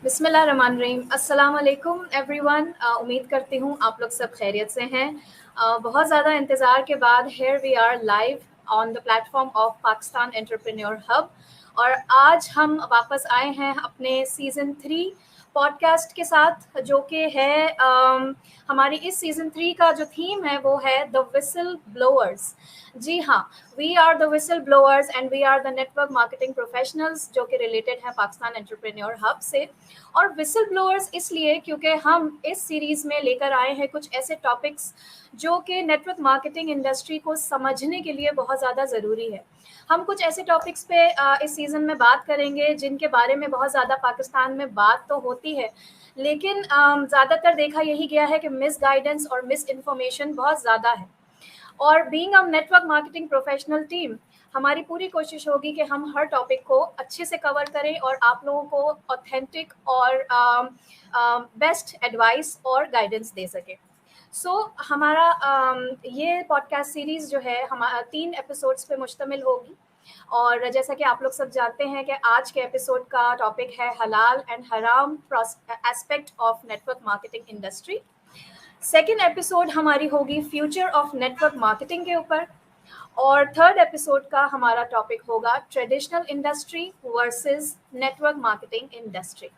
बिस्मिल्लाहिर्रहमानिर्रहीम। अस्सलाम वालेकुम एवरीवन। उम्मीद करती हूँ आप लोग सब खैरियत से हैं। बहुत ज़्यादा इंतज़ार के बाद here we are live on the platform of Pakistan entrepreneur hub, और आज हम वापस आए हैं अपने सीज़न 3 पॉडकास्ट के साथ, जो कि है हमारी इस सीज़न 3 का जो थीम है वो है द विसल ब्लोअर्स। जी हाँ, we are the whistle blowers and we are the network marketing professionals, जो कि रिलेटेड है पाकिस्तान एंटरप्रेन्योर हब से। और विसल ब्लोअर्स इसलिए क्योंकि हम इस सीरीज़ में लेकर आए हैं कुछ ऐसे टॉपिक्स जो कि नेटवर्क मार्केटिंग इंडस्ट्री को समझने के लिए बहुत ज़्यादा ज़रूरी है। हम कुछ ऐसे टॉपिक्स पे इस सीज़न में बात करेंगे जिनके बारे में बहुत ज़्यादा पाकिस्तान में बात तो होती है, लेकिन ज़्यादातर देखा यही गया है कि मिस गाइडेंस और मिस इन्फॉर्मेशन बहुत ज़्यादा है। और being a network marketing professional team, हमारी पूरी कोशिश होगी कि हम हर टॉपिक को अच्छे से कवर करें और आप लोगों को ऑथेंटिक और बेस्ट एडवाइस और गाइडेंस दे सकें। हमारा ये पॉडकास्ट सीरीज़ जो है हमारा 3 एपिसोड्स पे मुश्तमिल होगी। और जैसा कि आप लोग सब जानते हैं कि आज के एपिसोड का टॉपिक है हलाल एंड हराम aspect of network marketing industry. Second episode हमारी होगी फ्यूचर ऑफ नेटवर्क मार्केटिंग के ऊपर, और थर्ड एपिसोड का हमारा टॉपिक होगा traditional industry versus network marketing industry.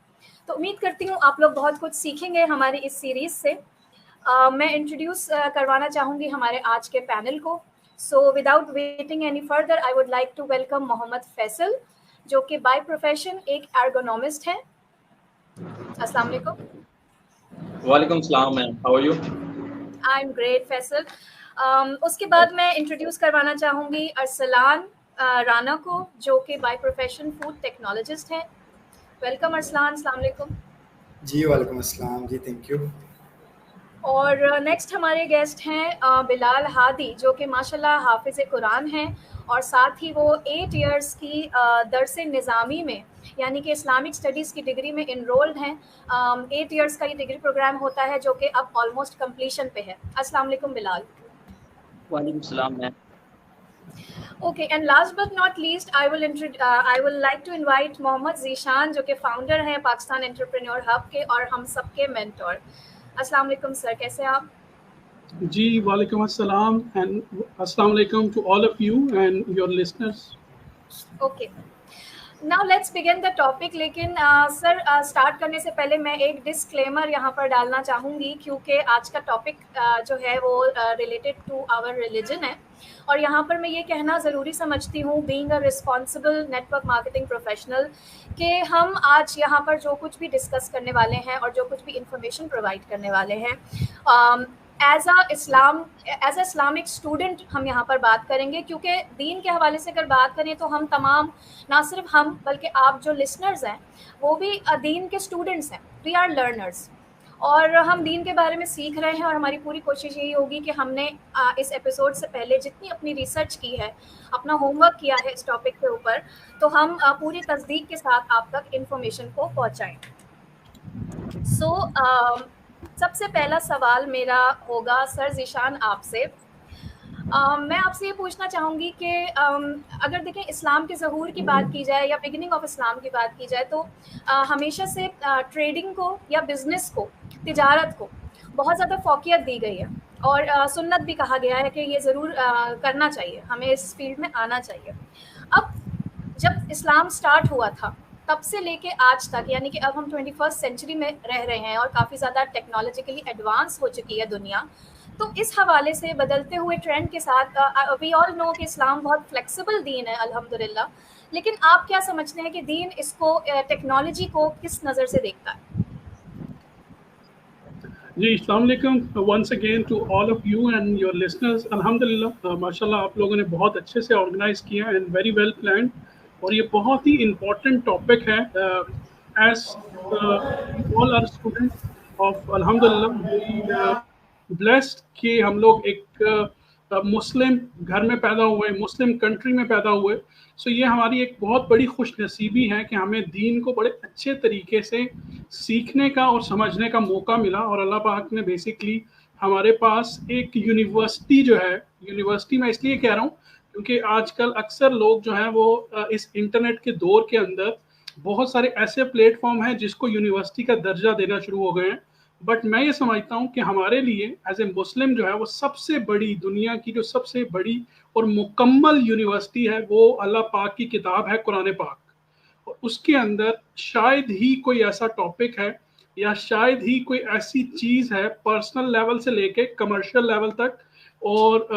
तो उम्मीद करती हूँ आप लोग बहुत कुछ सीखेंगे हमारी इस सीरीज़ से। मैं इंट्रोड्यूस करवाना चाहूँगी हमारे आज के पैनल को। So without waiting any further, I would like to welcome Mohammad Faisal, जो कि बाय प्रोफेशन एक एर्गोनॉमिस्ट हैं। अस्सलाम वालेकुम। वालेकुम सलाम ma'am, how are you? I am great Faisal. उसके बाद मैं इंट्रोड्यूस करवाना चाहूँगी अरसलान राना को, जो कि बाय प्रोफेशन फूड टेक्नोलॉजिस्ट हैं। वेलकम अरसलान, अस्सलाम वालेकुम। जी वालेकुम अस्सलाम जी, थैंक यू। और नेक्स्ट हमारे गेस्ट हैं बिलाल हादी, जो कि माशाल्लाह हाफिज़ कुरान हैं, और साथ ही वो 8 इयर्स की दरस निज़ामी में यानी कि इस्लामिक स्टडीज़ की डिग्री में इनरोल्ड हैं। 8 इयर्स का ये डिग्री प्रोग्राम होता है जो कि अब ऑलमोस्ट कंप्लीशन पे है। अस्सलाम वालेकुम बिलाल। वालेकुम सलाम ma'am. Okay, and last but not least, I will like to invite Mohammad Zeeshan, जो कि फाउंडर हैं पाकिस्तान एंटरप्रेन्योर हब के और हम सबके मेंटोर। अस्सलाम वालेकुम सर, कैसे आप? जी वालेकुम अस्सलाम एंड अस्सलाम वालेकुम to all of you and your listeners. Okay, now let's begin the topic. लेकिन सर स्टार्ट करने से पहले मैं एक डिस्क्लेमर यहाँ पर डालना चाहूँगी, क्योंकि आज का टॉपिक जो है वो रिलेटेड टू आवर रिलीजन है, और यहाँ पर मैं ये कहना ज़रूरी समझती हूँ being a responsible network marketing professional कि हम आज यहाँ पर जो कुछ भी डिस्कस करने वाले हैं और जो कुछ भी इंफॉर्मेशन प्रोवाइड करने वाले हैं, एज अ इस्लामिक स्टूडेंट हम यहाँ पर बात करेंगे, क्योंकि दीन के हवाले से अगर बात करें तो हम तमाम, ना सिर्फ हम बल्कि आप जो लिसनर्स हैं वो भी दीन के स्टूडेंट्स हैं। वी आर लर्नर्स, और हम दीन के बारे में सीख रहे हैं, और हमारी पूरी कोशिश यही होगी कि हमने इस एपिसोड से पहले जितनी अपनी रिसर्च की है, अपना होमवर्क किया है इस टॉपिक के ऊपर, तो हम पूरी तस्दीक के साथ आप तक इन्फॉर्मेशन को पहुँचाएँ। सबसे पहला सवाल मेरा होगा सर ज़ीशान आपसे। मैं आपसे ये पूछना चाहूँगी कि अगर देखें इस्लाम के ज़हूर की बात की जाए या बिगिनिंग ऑफ इस्लाम की बात की जाए, तो हमेशा से ट्रेडिंग को या बिज़नेस को, तिजारत को बहुत ज़्यादा फ़ौक़ियत दी गई है, और सुन्नत भी कहा गया है कि ये ज़रूर करना चाहिए, हमें इस फील्ड में आना चाहिए। अब जब इस्लाम स्टार्ट हुआ था तब से लेके आज तक, यानी कि अब हम 21st सेंचुरी में रह रहे हैं और काफ़ी ज़्यादा टेक्नोलॉजिकली एडवांस हो चुकी है दुनिया, तो इस हवाले से बदलते हुए ट्रेंड के साथ वी ऑल नो कि इस्लाम बहुत फ्लेक्सिबल दीन है अल्हम्दुलिल्लाह, लेकिन आप क्या समझते हैं कि दीन इसको टेक्नोलॉजी को किस नज़र से देखता है? जी अस्सलाम वालेकुम once again to all of you and your listeners. अल्हम्दुलिल्लाह माशाल्लाह आप लोगों ने बहुत अच्छे से ऑर्गेनाइज किया एंड वेरी वेल प्लान्ड, और ये बहुत ही इम्पोर्टेंट टॉपिक है। As all are student of अल्हम्दुलिल्लाह ब्लेस्ड कि हम लोग एक मुस्लिम घर में पैदा हुए, मुस्लिम कंट्री में पैदा हुए। सो ये हमारी एक बहुत बड़ी खुशनसीबी है कि हमें दीन को बड़े अच्छे तरीके से सीखने का और समझने का मौका मिला, और अल्लाह पाक ने बेसिकली हमारे पास एक यूनिवर्सिटी जो है, यूनिवर्सिटी मैं इसलिए कह रहा हूँ क्योंकि आजकल अक्सर लोग जो हैं वो इस इंटरनेट के दौर के अंदर बहुत सारे ऐसे प्लेटफॉर्म हैं जिसको यूनिवर्सिटी का दर्जा देना शुरू हो गए हैं, बट मैं ये समझता हूँ कि हमारे लिए एज ए मुस्लिम जो है वो सबसे बड़ी, दुनिया की जो सबसे बड़ी और मुकम्मल यूनिवर्सिटी है वो अल्लाह पाक की किताब है कुरान पाक। और उसके अंदर शायद ही कोई ऐसा टॉपिक है या शायद ही कोई ऐसी चीज़ है पर्सनल लेवल से लेके कमर्शियल लेवल तक और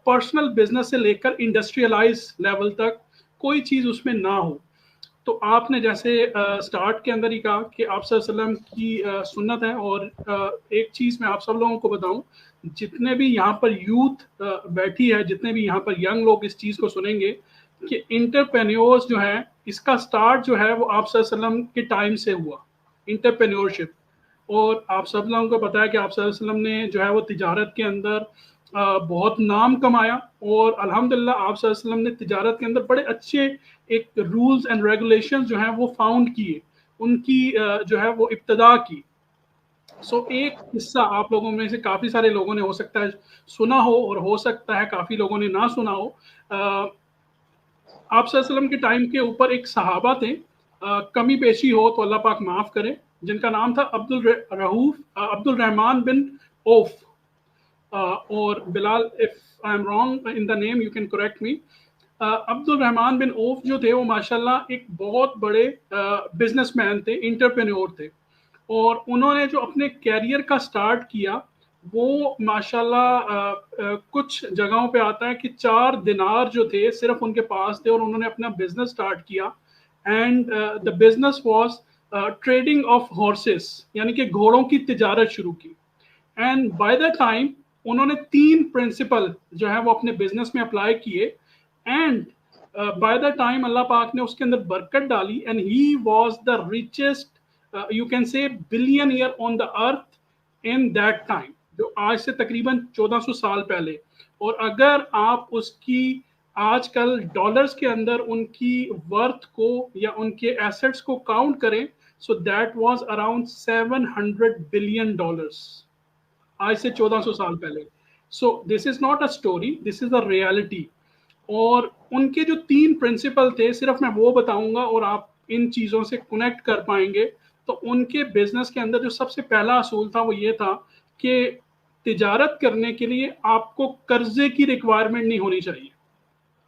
पर्सनल बिजनेस से लेकर इंडस्ट्रियलाइज लेवल तक कोई चीज़ उसमें ना हो। तो आपने जैसे स्टार्ट के अंदर ही कहा कि आप सल्लल्लाहु अलैहि वसल्लम की सुन्नत है, और एक चीज़ मैं आप सब लोगों को बताऊं, जितने भी यहाँ पर यूथ बैठी है, जितने भी यहाँ पर यंग लोग इस चीज़ को सुनेंगे कि इंटरप्रेन्योर्स जो है, इसका स्टार्ट जो है वो आप सल्लल्लाहु अलैहि वसल्लम के टाइम से हुआ, इंटरप्रेन्योरशिप। और आप सब लोगों को पता है कि आप सल्लल्लाहु अलैहि वसल्लम ने जो है वो तिजारत के अंदर बहुत नाम कमाया, और अल्हम्दुलिल्लाह आप सल्लल्लाहु अलैहि वसल्लम ने तिजारत के अंदर बड़े अच्छे एक रूल्स एंड रेगुलेशंस जो हैं वो फाउंड किए, उनकी जो है वो इब्तदा की। सो एक किस्सा आप लोगों में से काफ़ी सारे लोगों ने हो सकता है सुना हो, और हो सकता है काफ़ी लोगों ने ना सुना हो। आप सल्लल्लाहु अलैहि वसल्लम के टाइम के ऊपर एक सहाबा थे, कमी पेशी हो तो अल्लाह पाक माफ़ करे, जिनका नाम था अब्दुल रहमान बिन औफ, और Bilal, if I am wrong in the name you can correct me. Abdul Rahman bin Auf जो थे वो माशाल्लाह एक बहुत बड़े बिजनेसमैन थे, इंटरप्रेन्योर थे, और उन्होंने जो अपने कैरियर का स्टार्ट किया वो माशाल्लाह कुछ जगहों पे आता है कि 4 दिनार जो थे सिर्फ उनके पास थे, और उन्होंने अपना बिजनेस स्टार्ट किया, and the business was trading of horses, यानी कि घोड़ों की तिजारत शुरू की। एंड बाय द टाइम उन्होंने 3 प्रिंसिपल जो है वो अपने बिजनेस में अप्लाई किए, एंड बाय द टाइम अल्लाह पाक ने उसके अंदर बरकत डाली, and he was the richest you can say billionaire on the earth in that time, जो आज से तकरीबन 1400 साल पहले। और अगर आप उसकी आजकल डॉलर्स के अंदर उनकी वर्थ को या उनके एसेट्स को काउंट करें, so that was around $700 billion, आज से 1400 साल पहले। So this is not a story, this is a reality. और उनके जो 3 प्रिंसिपल थे, सिर्फ मैं वो बताऊंगा और आप इन चीज़ों से कनेक्ट कर पाएंगे। तो उनके बिजनेस के अंदर जो सबसे पहला असूल था वो ये था कि तिजारत करने के लिए आपको कर्जे की रिक्वायरमेंट नहीं होनी चाहिए,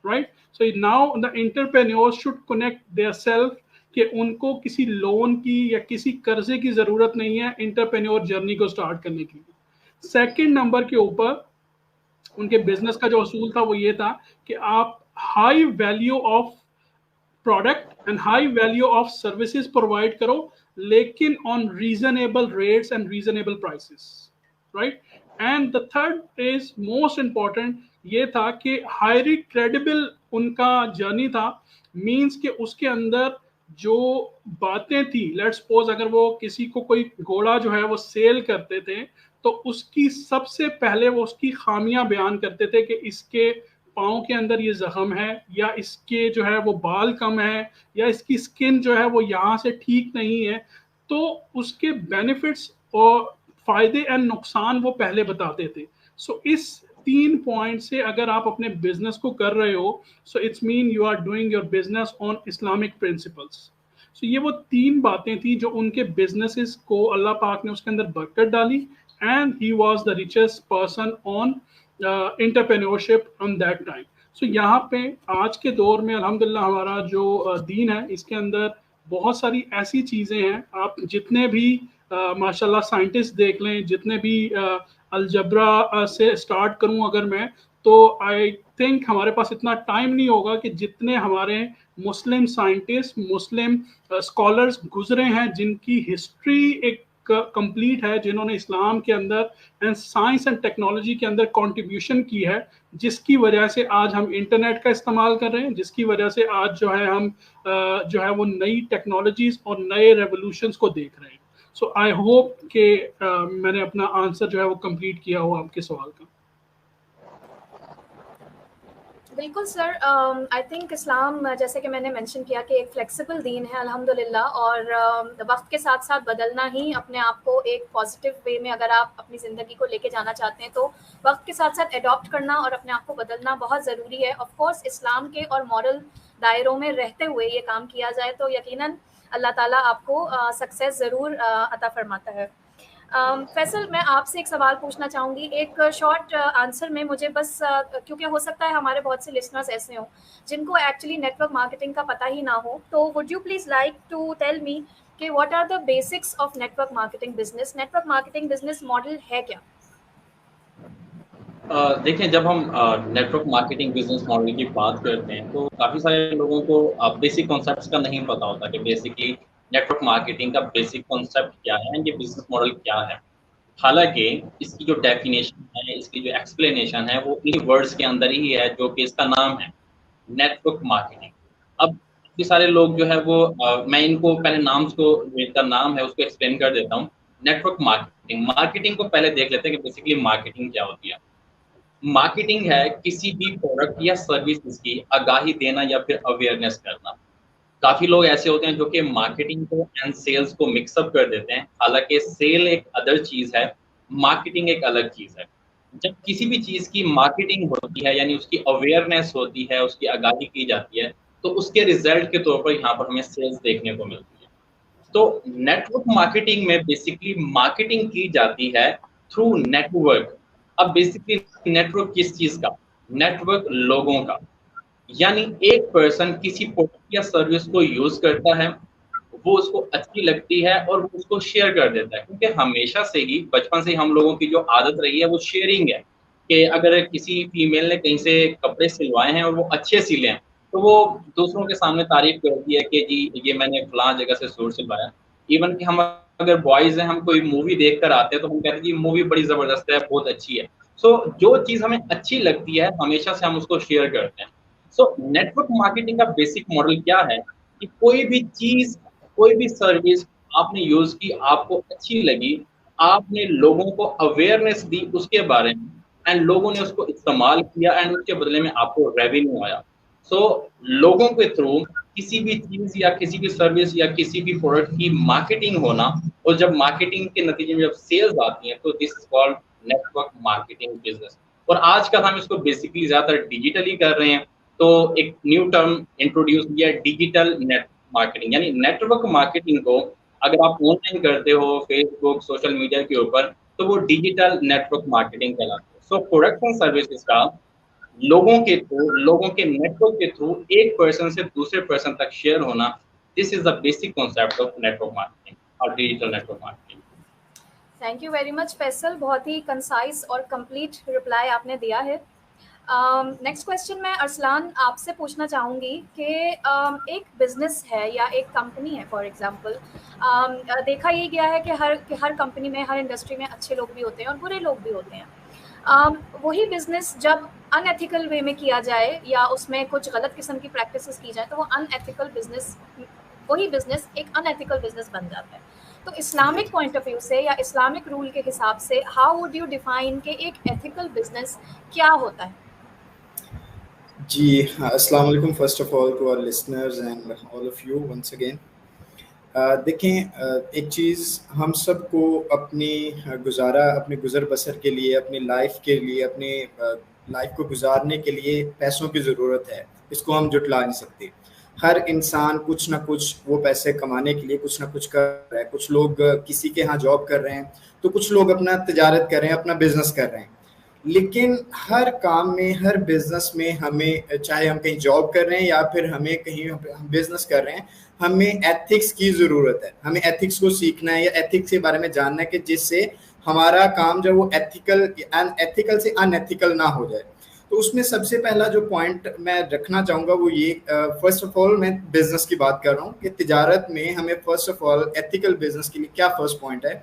right. So now the entrepreneurs should connect their self कि उनको किसी लोन की या किसी कर्जे की ज़रूरत नहीं है इंटरप्रेन्योर जर्नी को स्टार्ट करने के लिए। सेकंड नंबर के ऊपर उनके बिजनेस का जो असूल था वो ये था कि आप high value of product and high value of services provide करो, लेकिन on reasonable rates and reasonable prices, right. And the third is most important, ये था कि हाईली क्रेडिबल उनका जर्नी था, मींस कि उसके अंदर जो बातें थी, लेट्स सपोज अगर वो किसी को कोई घोड़ा जो है वो सेल करते थे, तो उसकी सबसे पहले वो उसकी खामियां बयान करते थे कि इसके पाँव के अंदर ये जख्म है, या इसके जो है वो बाल कम है, या इसकी स्किन जो है वो यहाँ से ठीक नहीं है। तो उसके बेनिफिट्स और फायदे एंड नुकसान वो पहले बताते थे। सो इस 3 पॉइंट से अगर आप अपने बिजनेस को कर रहे हो, so it's mean you are doing your business on Islamic principles. So ये वो 3 बातें थी जो उनके बिजनेसेस को अल्लाह पाक ने उसके अंदर बरकत डाली, and he was the richest person on entrepreneurship on that time. So यहाँ पे आज के दौर में अल्हम्दुलिल्लाह हमारा जो दीन है, इसके अंदर बहुत सारी ऐसी चीज़ें हैं। आप जितने भी माशाल्लाह साइंटिस्ट देख लें, जितने भी अलजबरा से स्टार्ट करूं अगर मैं, तो आई थिंक हमारे पास इतना टाइम नहीं होगा कि जितने हमारे मुस्लिम साइंटिस्ट, मुस्लिम स्कॉलर्स गुजरे हैं, जिनकी हिस्ट्री एक कंप्लीट है, जिन्होंने इस्लाम के अंदर एंड साइंस एंड टेक्नोलॉजी के अंदर कंट्रीब्यूशन की है, जिसकी वजह से आज हम इंटरनेट का इस्तेमाल कर रहे हैं, जिसकी वजह से आज जो है हम जो है वो नई टेक्नोलॉजीज और नए रेवोल्यूशंस को देख रहे हैं। सो आई होप कि मैंने अपना आंसर जो है वो कंप्लीट किया हो आपके सवाल का। बिल्कुल सर, आई थिंक इस्लाम, जैसे कि मैंने मेंशन किया कि एक फ्लेक्सिबल दीन है अल्हम्दुलिल्लाह, और वक्त के साथ साथ बदलना ही अपने आप को एक पॉजिटिव वे में अगर आप अपनी ज़िंदगी को लेके जाना चाहते हैं तो वक्त के साथ साथ एडॉप्ट करना और अपने आप को बदलना बहुत ज़रूरी है। ऑफ कोर्स इस्लाम के और मॉरल दायरों में रहते हुए ये काम किया जाए तो यकीनन अल्लाह ताला आपको सक्सेस ज़रूर अता फरमाता है। फैसल, मैं आपसे एक सवाल पूछना चाहूँगी, एक शॉर्ट आंसर में मुझे बस, क्योंकि हो सकता है हमारे बहुत से लिसनर्स ऐसे हों जिनको एक्चुअली नेटवर्क मार्केटिंग का पता ही ना हो, तो would you please like to tell me कि what are the basics of network marketing business? Network marketing business model है क्या? देखिए, जब हम नेटवर्क मार्केटिंग बिजनेस मॉडल की बात करते हैं तो काफ़ी सारे लोगों को बेसिक कॉन्सेप्ट्स का नहीं पता होता कि बेसिकली नेटवर्क मार्केटिंग का बेसिक कॉन्सेप्ट क्या है एंड ये बिजनेस मॉडल क्या है। हालांकि इसकी जो डेफिनेशन है, इसकी जो एक्सप्लेनेशन है, वो इन्हीं वर्ड्स के अंदर ही है जो कि इसका नाम है, नेटवर्क मार्केटिंग। अब काफ़ी सारे लोग जो है वो मैं इनको पहले नाम को, इनका नाम है उसको एक्सप्लेन कर देता हूँ। नेटवर्क मार्केटिंग, मार्केटिंग को पहले देख लेते हैं कि बेसिकली मार्केटिंग क्या होती है। मार्केटिंग है किसी भी प्रोडक्ट या सर्विस की आगाही देना या फिर अवेयरनेस करना। काफी लोग ऐसे होते हैं जो कि मार्केटिंग को एंड सेल्स को मिक्सअप कर देते हैं। हालांकि सेल एक अदर चीज है, मार्केटिंग एक अलग चीज है। जब किसी भी चीज की मार्केटिंग होती है यानी उसकी अवेयरनेस होती है, उसकी आगाही की जाती है, तो उसके रिजल्ट के तौर पर यहाँ पर हमें सेल्स देखने को मिलती है। तो नेटवर्क मार्केटिंग में बेसिकली मार्केटिंग की जाती है थ्रू नेटवर्क। अब बेसिकली नेटवर्क किस चीज का? नेटवर्क लोगों का। यानी एक पर्सन किसी प्रोडक्ट या सर्विस को यूज करता है, वो उसको अच्छी लगती है और वो उसको शेयर कर देता है, क्योंकि हमेशा से ही बचपन से हम लोगों की जो आदत रही है वो शेयरिंग है कि अगर किसी फीमेल ने कहीं से कपड़े सिलवाए हैं और वो अच्छे सिले हैं तो वो दूसरों के सामने तारीफ करती है कि जी ये मैंने फलां जगह से सूट सिलवाया। इवन कि हम अगर बॉयज हैं, हम कोई मूवी देख कर आते हैं तो हम कहते हैं कि मूवी बड़ी जबरदस्त है, बहुत अच्छी है। सो जो चीज हमें अच्छी लगती है हमेशा से हम उसको शेयर करते हैं। सो नेटवर्क मार्केटिंग का बेसिक मॉडल क्या है कि कोई भी चीज, कोई भी सर्विस आपने यूज की, आपको अच्छी लगी, आपने लोगों को अवेयरनेस दी उसके बारे में एंड लोगों ने उसको इस्तेमाल किया एंड उसके बदले में आपको रेवेन्यू आया। सो लोगों के थ्रू किसी भी चीज या किसी भी सर्विस या किसी भी प्रोडक्ट की मार्केटिंग होना, और जब मार्केटिंग के नतीजे में जब सेल्स आती हैं तो this is called network marketing business. और आजकल हम इसको बेसिकली ज्यादातर डिजिटली कर रहे हैं, तो एक न्यू टर्म इंट्रोड्यूस किया, डिजिटल नेट मार्केटिंग। यानी नेटवर्क मार्केटिंग को अगर आप ऑनलाइन करते हो फेसबुक सोशल मीडिया के ऊपर, तो वो डिजिटल नेटवर्क मार्केटिंग कहलाता है। सो प्रोडक्ट एंड सर्विसेज का लोगों के थ्रू, लोगों के नेटवर्क के थ्रू एक पर्सन से दूसरे पर्सन तक शेयर होना, this is the basic concept of network marketing और digital network marketing. Thank you very much Faisal, बहुत ही कंसाइज और कंप्लीट रिप्लाई आपने दिया है। नेक्स्ट क्वेश्चन मैं अरसलान आपसे पूछना चाहूँगी कि एक बिजनेस है या एक कंपनी है, फॉर एग्जांपल देखा ये गया है कि हर कंपनी में, हर इंडस्ट्री में अच्छे लोग भी होते हैं और बुरे लोग भी होते हैं। वही बिजनेस जब अनएथिकल वे में किया जाए या उसमें कुछ गलत किस्म की प्रैक्टिसेस की जाए तो वो अनएथिकल बिजनेस, वही बिजनेस एक अनएथिकल बिजनेस बन जाता है। तो इस्लामिक पॉइंट ऑफ व्यू से या इस्लामिक रूल के हिसाब से हाउ वुड यू डिफाइन कि एक एथिकल बिजनेस क्या होता है? जी, अस्सलाम वालेकुम first of all to our listeners and all of you once again. देखें, एक चीज़ हम सबको अपनी गुजारा, अपने गुजर बसर के लिए, अपनी लाइफ के लिए, अपनी लाइफ को गुजारने के लिए पैसों की ज़रूरत है, इसको हम जुटला नहीं सकते। हर इंसान कुछ ना कुछ वो पैसे कमाने के लिए कुछ ना कुछ कर रहा है। कुछ लोग किसी के यहाँ जॉब कर रहे हैं, तो कुछ लोग अपना तिजारत कर रहे हैं, अपना बिजनेस कर रहे हैं। लेकिन हर काम में, हर बिजनेस में हमें, चाहे हम कहीं जॉब कर रहे हैं या फिर हमें कहीं हम बिजनेस कर रहे हैं, हमें एथिक्स की ज़रूरत है। हमें एथिक्स को सीखना है या एथिक्स के बारे में जानना है कि जिससे हमारा काम जो वो एथिकल से अनएथिकल ना हो जाए। तो उसमें सबसे पहला जो पॉइंट मैं रखना चाहूँगा वो ये, फर्स्ट ऑफ ऑल मैं बिजनेस की बात कर रहा हूँ कि तिजारत में हमें first of all ethical business के लिए क्या फर्स्ट पॉइंट है,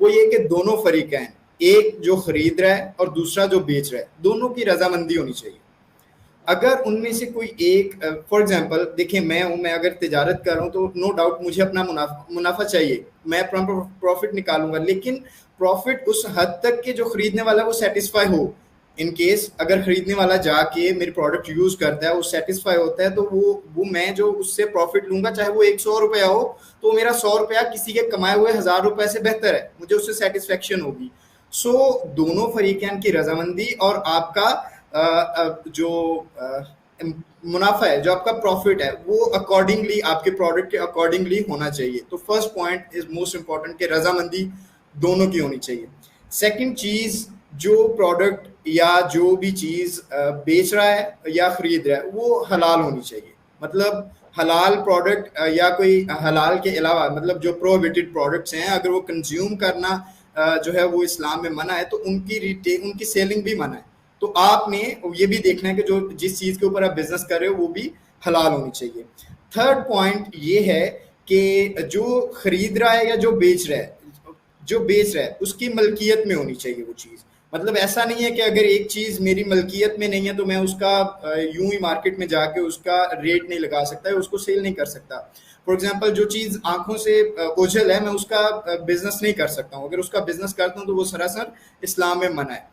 वो ये कि दोनों फरीकैन, एक जो खरीद रहा है और दूसरा जो बेच रहा है, दोनों की रजामंदी होनी चाहिए। अगर उनमें से कोई एक, फॉर एग्जांपल देखिए मैं अगर तिजारत कर रहा हूँ तो नो डाउट मुझे अपना मुनाफा चाहिए, मैं प्रॉफिट निकालूंगा, लेकिन प्रॉफिट उस हद तक के जो खरीदने वाला वो सेटिस्फाई हो। इन केस अगर खरीदने वाला जाके मेरे प्रोडक्ट यूज करता है, वो सेटिस्फाई होता है, तो वो मैं जो उससे प्रॉफिट लूंगा, चाहे वो 100 रुपया हो, तो मेरा 100 रुपया किसी के कमाए हुए 1000 रुपए से बेहतर है, मुझे उससे सेटिस्फेक्शन होगी। सो दोनों फरीकैन की रजामंदी और आपका जो मुनाफा है, जो आपका प्रॉफिट है, वो अकॉर्डिंगली आपके प्रोडक्ट के अकॉर्डिंगली होना चाहिए। तो first point is most important कि रजामंदी दोनों की होनी चाहिए। सेकंड चीज, जो प्रोडक्ट या जो भी चीज बेच रहा है या खरीद रहा है वो हलाल होनी चाहिए। मतलब हलाल प्रोडक्ट या कोई हलाल के अलावा मतलब जो प्रोहिबिटेड प्रोडक्ट्स हैं अगर वो कंज्यूम करना जो है वो इस्लाम में मना है, तो उनकी सेलिंग भी मना है। तो आपने ये भी देखना है कि जो जिस चीज़ के ऊपर आप बिजनेस कर रहे हो वो भी हलाल होनी चाहिए। थर्ड पॉइंट ये है कि जो खरीद रहा है या जो बेच रहा है उसकी मलकियत में होनी चाहिए वो चीज़। मतलब ऐसा नहीं है कि अगर एक चीज़ मेरी मलकियत में नहीं है तो मैं उसका यूं ही मार्केट में जाके उसका रेट नहीं लगा सकता है, उसको सेल नहीं कर सकता। फॉर एग्जांपल जो चीज़ आंखों से ओझल है मैं उसका बिजनेस नहीं कर सकता हूँ, अगर उसका बिजनेस करता हूँ तो वो सरासर इस्लाम में मना है।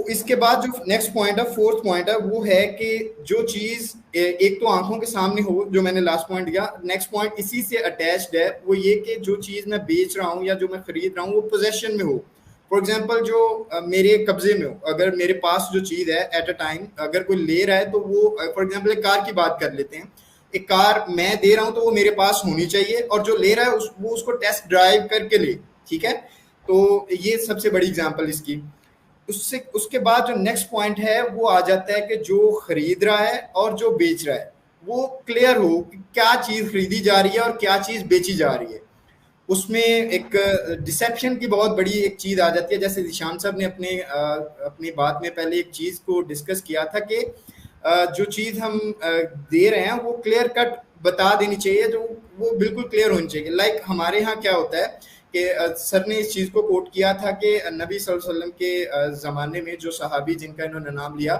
इसके बाद जो नेक्स्ट पॉइंट है, फोर्थ पॉइंट है, वो है कि जो चीज़ एक तो आंखों के सामने हो, जो मैंने लास्ट पॉइंट दिया। नेक्स्ट पॉइंट इसी से अटैच्ड है, वो ये कि जो चीज़ मैं बेच रहा हूँ या जो मैं खरीद रहा हूँ वो पोजेशन में हो। फॉर एग्जाम्पल जो मेरे कब्जे में हो, अगर मेरे पास जो चीज़ है एट अ टाइम अगर कोई ले रहा है तो वो, फॉर एग्जाम्पल एक कार की बात कर लेते हैं, एक कार मैं दे रहा हूँ तो वो मेरे पास होनी चाहिए और जो ले रहा है वो उसको टेस्ट ड्राइव करके ले, ठीक है। तो ये सबसे बड़ी एग्जाम्पल इसकी। उसके बाद जो नेक्स्ट पॉइंट है वो आ जाता है कि जो खरीद रहा है और जो बेच रहा है वो क्लियर हो कि क्या चीज़ खरीदी जा रही है और क्या चीज़ बेची जा रही है। उसमें एक डिसेप्शन की बहुत बड़ी एक चीज़ आ जाती है। जैसे निशान साहब ने अपनी बात में पहले एक चीज़ को डिस्कस किया था कि जो चीज़ हम दे रहे हैं वो क्लियर कट बता देनी चाहिए, जो वो बिल्कुल क्लियर होनी चाहिए। लाइक हमारे यहाँ क्या होता है कि सर ने इस चीज़ को कोट किया था कि नबी सल्लल्लाहु अलैहि वसल्लम के ज़माने में जो सहाबी जिनका इन्होंने नाम लिया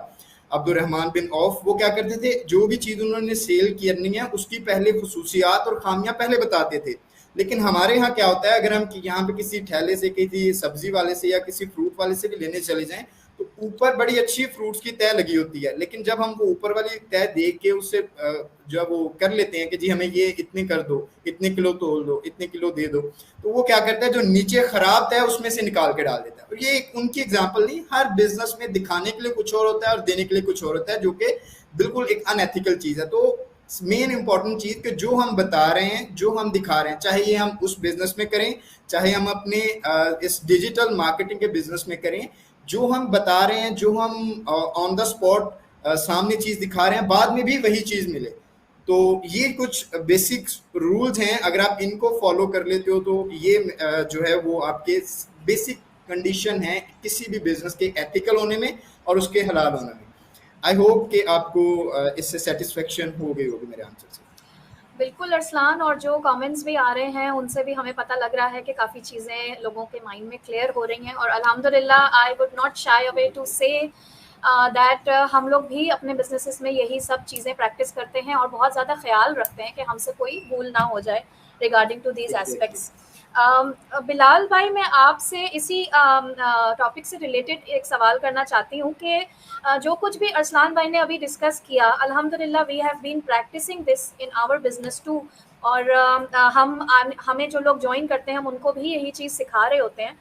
अब्दुर्रहमान बिन औफ, वो क्या करते थे, जो भी चीज़ उन्होंने सेल करनी है उसकी पहले खुसूसियात और खामियां पहले बताते थे। लेकिन हमारे यहाँ क्या होता है, अगर हम यहाँ पे किसी ठेले से, किसी सब्जी वाले से या किसी फ्रूट वाले से भी लेने चले जाएं तो ऊपर बड़ी अच्छी फ्रूट्स की तय लगी होती है, लेकिन जब हम वो ऊपर वाली तय देख के उससे जब वो कर लेते हैं कि जी हमें ये इतने कर दो, इतने किलो तोल दो, इतने किलो दे दो, तो वो क्या करता है जो नीचे खराब तय उसमें से निकाल के डाल देता है। और ये उनकी एग्जाम्पल नहीं, हर बिजनेस में दिखाने के लिए कुछ और होता है और देने के लिए कुछ और होता है, जो कि बिल्कुल एक अनएथिकल चीज़ है। तो मेन इंपॉर्टेंट चीज़ कि जो हम बता रहे हैं, जो हम दिखा रहे हैं, चाहे ये हम उस बिजनेस में करें, चाहे हम अपने इस डिजिटल मार्केटिंग के बिजनेस में करें, जो हम बता रहे हैं, जो हम ऑन द स्पॉट सामने चीज़ दिखा रहे हैं, बाद में भी वही चीज़ मिले। तो ये कुछ बेसिक रूल्स हैं, अगर आप इनको फॉलो कर लेते हो तो ये जो है वो आपके बेसिक कंडीशन है किसी भी बिजनेस के एथिकल होने में और उसके हलाल होने में। आई होप कि आपको इससे सेटिस्फेक्शन हो गई होगी मेरे आंसर से। बिल्कुल अरसलान, और जो कमेंट्स भी आ रहे हैं उनसे भी हमें पता लग रहा है कि काफ़ी चीज़ें लोगों के माइंड में क्लियर हो रही हैं। और अल्हम्दुलिल्लाह I would not shy away to say that हम लोग भी अपने बिजनेसेस में यही सब चीज़ें प्रैक्टिस करते हैं और बहुत ज़्यादा ख्याल रखते हैं कि हमसे कोई भूल ना हो जाए regarding to these aspects. Bilal भाई, मैं आपसे इसी टॉपिक से रिलेटेड एक सवाल करना चाहती हूँ कि जो कुछ भी अरसलान भाई ने अभी डिस्कस किया, अल्हम्दुलिल्लाह we have been practicing this in our business too, और हमें जो लोग ज्वाइन करते हैं हम उनको भी यही चीज़ सिखा रहे होते हैं।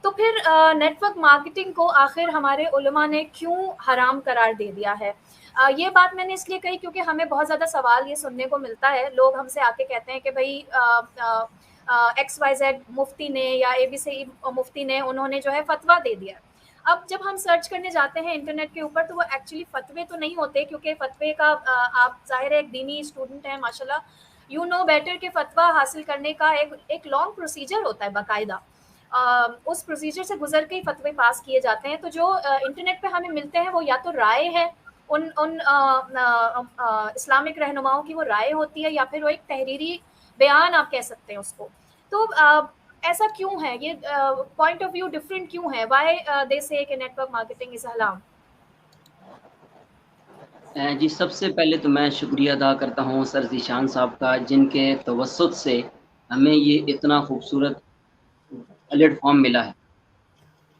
तो फिर नेटवर्क मार्केटिंग को आखिर हमारे उलमा ने क्यों हराम करार दे दिया है? ये बात मैंने इसलिए कही क्योंकि हमें बहुत ज़्यादा सवाल ये सुनने को मिलता है, लोग हमसे आके कहते हैं कि भाई XYZ मुफ्ती ने या ABC मुफ्ती ने उन्होंने जो है फतवा दे दिया। अब जब हम सर्च करने जाते हैं इंटरनेट के ऊपर तो वो एक्चुअली फतवे तो नहीं होते, क्योंकि फतवे का आप ज़ाहिर है एक दीनी स्टूडेंट हैं माशाल्लाह, यू नो बेटर के फतवा हासिल करने का एक लॉन्ग प्रोसीजर होता है बाकायदा। उस प्रोसीजर से गुजर के ही फतवे पास किए जाते हैं। तो जो इंटरनेट पे हमें मिलते हैं वो या तो राय है, उन इस्लामिक रहनुमाओं की वो राय होती है, या फिर वो एक तहरीरी बयान आप कह सकते हैं उसको। तो ऐसा क्यों है, ये पॉइंट ऑफ व्यू डिफरेंट क्यों है? व्हाई दे से कि नेटवर्क मार्केटिंग इज हराम? जी, सबसे पहले तो मैं शुक्रिया अदा करता हूँ सर ज़ीशान साहब का, जिनके तवस्सुत से हमें ये इतना खूबसूरत प्लेटफॉर्म मिला है।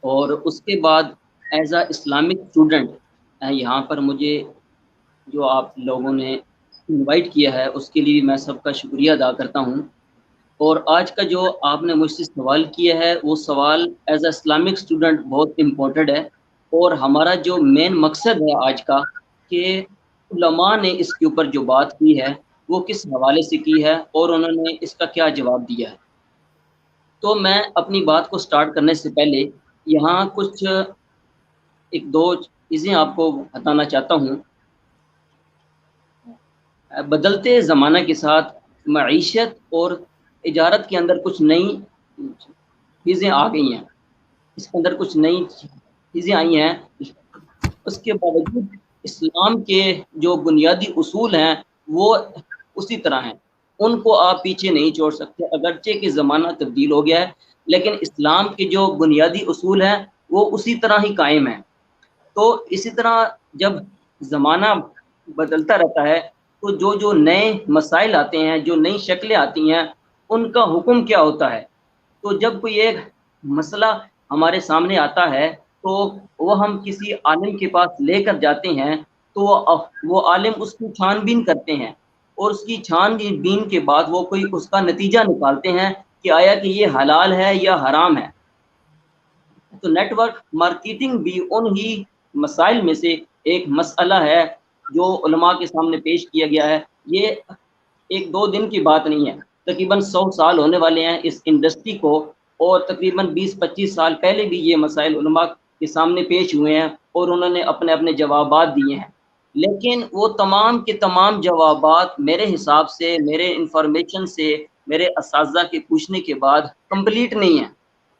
और उसके बाद एज अ इस्लामिक स्टूडेंट यहाँ पर मुझे जो आप लोगों ने इनवाइट किया है उसके लिए मैं सबका शुक्रिया अदा करता हूँ। और आज का जो आपने मुझसे सवाल किया है वो सवाल एज अ इस्लामिक स्टूडेंट बहुत इम्पोर्टेंट है। और हमारा जो मेन मकसद है आज का कि उलमा ने इसके ऊपर जो बात की है वो किस हवाले से की है और उन्होंने इसका क्या जवाब दिया है। तो मैं अपनी बात को स्टार्ट करने से पहले यहाँ कुछ एक दो चीज़ें आपको बताना चाहता हूँ। बदलते ज़माना के साथ मईशत और इजारत के अंदर कुछ नई चीज़ें आ गई हैं, इसके अंदर कुछ नई चीज़ें आई हैं। उसके बावजूद इस्लाम के जो बुनियादी उसूल हैं वो उसी तरह हैं, उनको आप पीछे नहीं छोड़ सकते। अगरचे कि ज़माना तब्दील हो गया है, लेकिन इस्लाम के जो बुनियादी उसूल हैं वो उसी तरह ही कायम हैं। तो इसी तरह जब ज़माना बदलता रहता है तो जो जो नए मसाइल आते हैं, जो नई शक्लें आती हैं, उनका हुक्म क्या होता है। तो जब कोई एक मसला हमारे सामने आता है तो वो हम किसी आलिम के पास लेकर जाते हैं, तो वो आलिम उसकी छानबीन करते हैं और उसकी छानबीन के बाद वो कोई उसका नतीजा निकालते हैं कि आया कि ये हलाल है या हराम है। तो नेटवर्क मार्केटिंग भी उन ही मसाइल में से एक मसला है जो उलमा के सामने पेश किया गया है। ये एक दो दिन की बात नहीं है, तकरीबन 100 साल होने वाले हैं इस इंडस्ट्री को, और तकरीबन 20-25 साल पहले भी ये मसाइल उलमा के सामने पेश हुए हैं और उन्होंने अपने अपने जवाबात दिए हैं। लेकिन वो तमाम के तमाम जवाबात मेरे हिसाब से, मेरे इंफॉर्मेशन से, मेरे असातिज़ा के पूछने के बाद कंप्लीट नहीं है।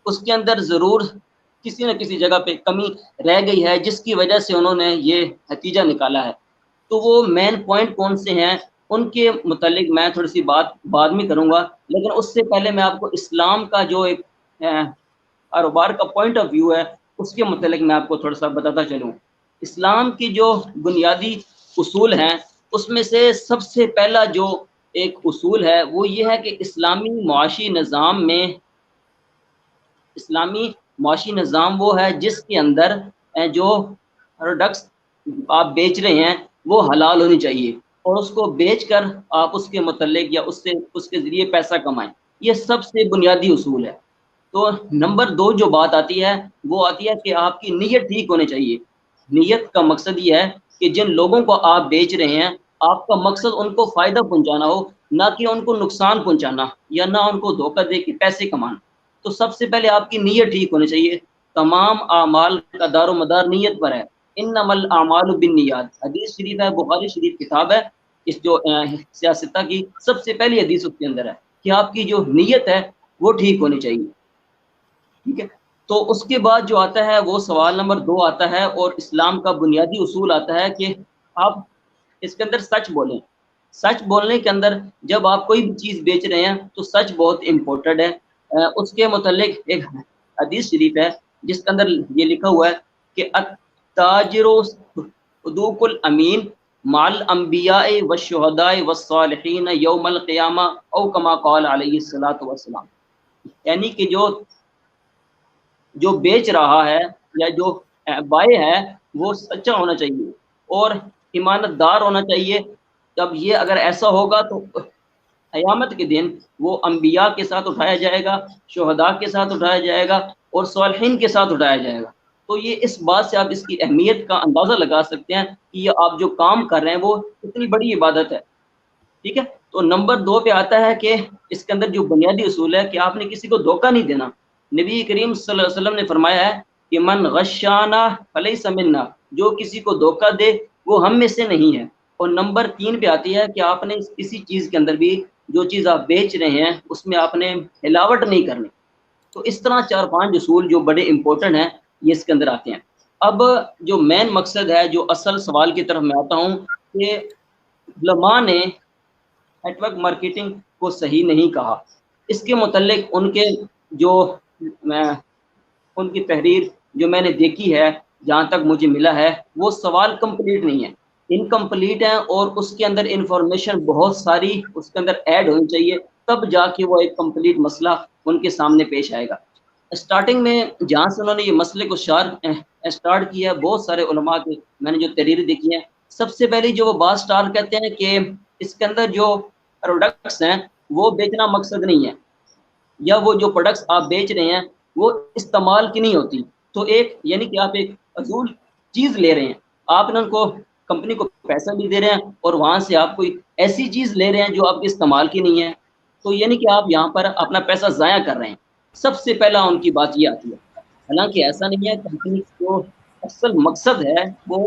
उसके अंदर ज़रूर किसी न किसी जगह पे कमी रह गई है जिसकी वजह से उन्होंने ये नतीजा निकाला है। तो वो मेन पॉइंट कौन से हैं उनके मुतालिक मैं थोड़ी सी बात बाद में करूँगा, लेकिन उससे पहले मैं आपको इस्लाम का जो एक कारोबार का पॉइंट ऑफ व्यू है उसके मुतालिक मैं आपको थोड़ा सा बताता चलूँ। इस्लाम की जो बुनियादी उसूल हैं उसमें से सबसे पहला जो एक उसूल है वो ये है कि इस्लामी मुआशी निज़ाम वो है जिसके अंदर जो प्रोडक्ट्स आप बेच रहे हैं वो हलाल होनी चाहिए और उसको बेचकर आप उसके मुतल्लिक या उसके ज़रिए पैसा कमाएं। ये सबसे बुनियादी उसूल है। तो नंबर 2 जो बात आती है वो आती है कि आपकी नीयत ठीक होनी चाहिए। नीयत का मकसद ये है कि जिन लोगों को आप बेच रहे हैं आपका मकसद उनको फ़ायदा पहुंचाना हो, ना कि उनको नुकसान पहुंचाना या ना उनको धोखा दे के पैसे कमाना। तो सबसे पहले आपकी नीयत ठीक होनी चाहिए। तमाम आमाल का दारो मदार नीयत पर है। इन्नमल आमालु बिन्नियात, हदीस शरीफ है, बुखारी शरीफ किताब है। इस जो सियासता की सबसे पहली हदीस उसके अंदर है कि आपकी जो नीयत है वो ठीक होनी चाहिए। ठीक है, तो उसके बाद जो आता है वो सवाल नंबर 2 आता है और इस्लाम का बुनियादी उसूल आता है कि आप इसके अंदर सच बोलें। सच बोलने के अंदर जब आप कोई भी चीज़ बेच रहे हैं तो सच बहुत इम्पोर्टेंट है। उसके मुतालिक एक हदीस शरीफ है जिसके अंदर ये लिखा हुआ है कि ताजिरो सदूकुल अमीन माल अंबियाए व शुहदाए व सालिहीन यौमल क़ियामा औ कमा क़ाल अलैहिस्सलातु वस्सलाम। यानी कि जो बेच रहा है या जो बाय है वो सच्चा होना चाहिए और ईमानदार होना चाहिए। तब ये अगर ऐसा होगा तो क़यामत के दिन वो अंबिया के साथ उठाया जाएगा, शुहदा के साथ उठाया जाएगा और सालिहीन के साथ उठाया जाएगा। तो ये इस बात से आप इसकी अहमियत का अंदाज़ा लगा सकते हैं कि ये आप जो काम कर रहे हैं वो कितनी बड़ी इबादत है। ठीक है, तो नंबर 2 पे आता है कि इसके अंदर जो बुनियादी उसूल है कि आपने किसी को धोखा नहीं देना। नबी करीम सल्लल्लाहु अलैहि वसल्लम ने फरमाया है कि मन गशाना फलैसा मिन्ना, जो किसी को धोखा दे वो हम में से नहीं है। और नंबर 3 पे आती है कि आपने किसी चीज़ के अंदर भी जो चीज़ आप बेच रहे हैं उसमें आपने मिलावट नहीं करनी। तो इस तरह 4-5 उसूल जो बड़े इंपॉर्टेंट हैं ये इसके अंदर आते हैं। अब जो मेन मकसद है, जो असल सवाल की तरफ मैं आता हूँ कि उलमा ने नेटवर्क मार्केटिंग को सही नहीं कहा। इसके मुतल्लिक उनकी तहरीर जो मैंने देखी है, जहाँ तक मुझे मिला है, वो सवाल कंप्लीट नहीं है, इनकम्प्लीट है और उसके अंदर इंफॉर्मेशन बहुत सारी उसके अंदर ऐड होनी चाहिए, तब जाके वो एक कंप्लीट मसला उनके सामने पेश आएगा। स्टार्टिंग में जहाँ से उन्होंने ये मसले को स्टार्ट किया, बहुत सारे उलमा के मैंने जो तहरीर देखी है, सबसे पहले जो वो बात स्टार्ट कहते हैं कि इसके अंदर जो प्रोडक्ट्स हैं वो बेचना मकसद नहीं है, या वो जो प्रोडक्ट्स आप बेच रहे हैं वो इस्तेमाल की नहीं होती। तो एक यानी कि आप एक फजूल चीज़ ले रहे हैं, आपने उनको कंपनी को पैसा भी दे रहे हैं और वहाँ से आप कोई ऐसी चीज़ ले रहे हैं जो आपके इस्तेमाल की नहीं है, तो यानी कि आप यहाँ पर अपना पैसा ज़ाया कर रहे हैं। सबसे पहला उनकी बात ये आती है। हालाँकि ऐसा नहीं है, कंपनी जो असल मकसद है वो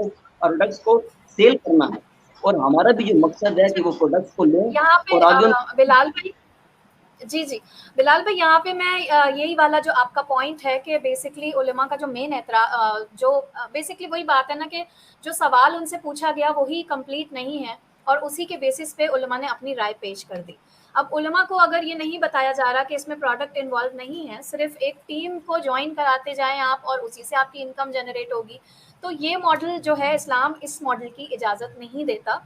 प्रोडक्ट्स को सेल करना है और हमारा भी जो मकसद है कि वो प्रोडक्ट्स को लें यहाँ पे और आगे बिलाल भाई, जी बिलाल भाई, यहाँ पे मैं यही वाला जो आपका पॉइंट है कि बेसिकली उलेमा का जो मेन जो बेसिकली वही बात है ना कि जो सवाल उनसे पूछा गया वही कंप्लीट नहीं है और उसी के बेसिस पे उलेमा ने अपनी राय पेश कर दी। अब उलेमा को अगर ये नहीं बताया जा रहा कि इसमें प्रोडक्ट इन्वॉल्व नहीं है, सिर्फ एक टीम को ज्वाइन कराते जाएं आप और उसी से आपकी इनकम जनरेट होगी, तो ये मॉडल जो है इस्लाम इस मॉडल की इजाज़त नहीं देता।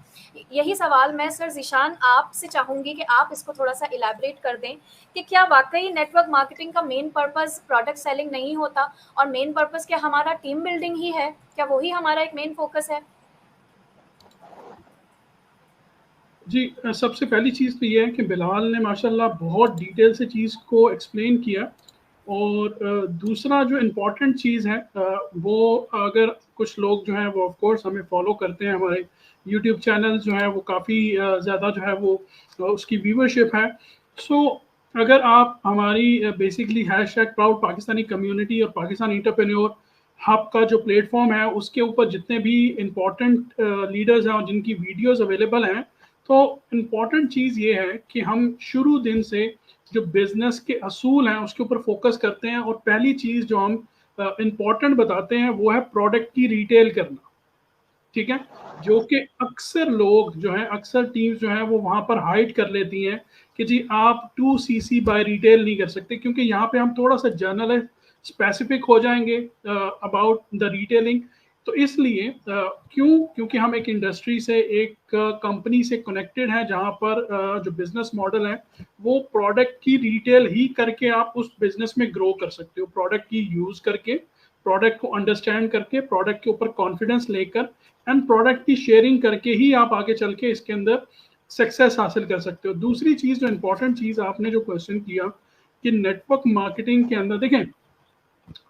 यही सवाल मैं सर ज़ीशान आपसे चाहूँगी कि आप इसको थोड़ा सा इलैबोरेट कर दें कि क्या वाकई नेटवर्क मार्केटिंग का मेन पर्पस प्रोडक्ट सेलिंग नहीं होता और मेन पर्पस क्या हमारा टीम बिल्डिंग ही है? क्या वही हमारा एक मेन फोकस है? जी, सबसे पहली चीज़ तो ये है कि बिलाल ने माशाल्लाह बहुत डिटेल से चीज़ को एक्सप्लेन किया और दूसरा जो इम्पोर्टेंट चीज़ है वो अगर कुछ लोग जो हैं वो ऑफ कोर्स हमें फॉलो करते हैं, हमारे यूट्यूब चैनल जो है वो काफ़ी ज़्यादा जो है वो उसकी व्यूवरशिप है। सो अगर आप हमारी बेसिकली #प्राउड पाकिस्तानी कम्युनिटी और पाकिस्तान एंटरप्रेन्योर हब का जो प्लेटफॉर्म है उसके ऊपर जितने भी इम्पोर्टेंट लीडर्स हैं और जिनकी वीडियोज़ अवेलेबल हैं, तो इम्पॉर्टेंट चीज़ ये है कि हम शुरू दिन से जो बिज़नेस के असूल हैं उसके ऊपर फोकस करते हैं और पहली चीज़ जो हम इम्पॉर्टेंट बताते हैं वो है प्रोडक्ट की रिटेल करना, ठीक है, जो कि अक्सर लोग जो हैं, अक्सर टीम्स जो हैं वो वहाँ पर हाइड कर लेती हैं कि जी आप 2cc बाय रिटेल नहीं कर सकते, क्योंकि यहाँ पे हम थोड़ा सा जनरल स्पेसिफिक हो जाएंगे अबाउट द रिटेलिंग। तो इसलिए क्योंकि हम एक इंडस्ट्री से, एक कंपनी से कनेक्टेड हैं जहाँ पर जो बिजनेस मॉडल है वो प्रोडक्ट की रिटेल ही करके आप उस बिजनेस में ग्रो कर सकते हो, प्रोडक्ट की यूज़ करके, प्रोडक्ट को अंडरस्टैंड करके, प्रोडक्ट के ऊपर कॉन्फिडेंस लेकर एंड प्रोडक्ट की शेयरिंग करके ही आप आगे चल के इसके अंदर सक्सेस हासिल कर सकते हो। दूसरी चीज़ जो इम्पोर्टेंट चीज़ आपने जो क्वेश्चन किया कि नेटवर्क मार्केटिंग के अंदर, देखें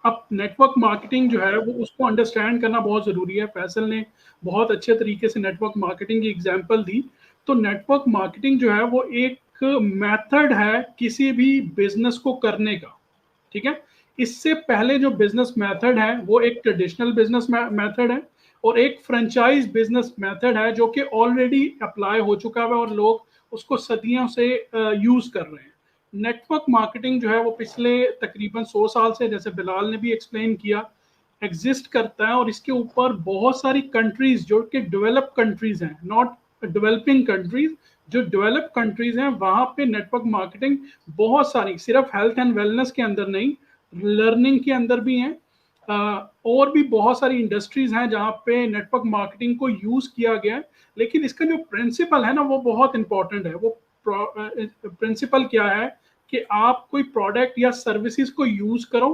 अब नेटवर्क मार्केटिंग जो है वो उसको अंडरस्टैंड करना बहुत ज़रूरी है। फैसल ने बहुत अच्छे तरीके से नेटवर्क मार्केटिंग की एग्जांपल दी। तो नेटवर्क मार्केटिंग जो है वो एक मेथड है किसी भी बिजनेस को करने का, ठीक है। इससे पहले जो बिजनेस मेथड है वो एक ट्रेडिशनल बिजनेस मेथड है और एक फ्रेंचाइज बिजनेस मेथड है जो कि ऑलरेडी अप्लाई हो चुका है और लोग उसको सदियों से यूज़ कर रहे हैं। नेटवर्क मार्केटिंग जो है वो पिछले तकरीबन 100 साल से, जैसे बिलाल ने भी एक्सप्लेन किया, एग्जिस्ट करता है और इसके ऊपर बहुत सारी कंट्रीज जो कि डेवलप कंट्रीज हैं, नॉट डेवलपिंग कंट्रीज, जो डेवलप कंट्रीज हैं वहाँ पे नेटवर्क मार्केटिंग बहुत सारी, सिर्फ हेल्थ एंड वेलनेस के अंदर नहीं, लर्निंग के अंदर भी हैं, और भी बहुत सारी इंडस्ट्रीज हैं जहाँ पे नेटवर्क मार्केटिंग को यूज़ किया गया है। लेकिन इसका जो प्रिंसिपल है ना वो बहुत इंपॉर्टेंट है। वो प्रिंसिपल क्या है कि आप कोई प्रोडक्ट या सर्विसेज को यूज करो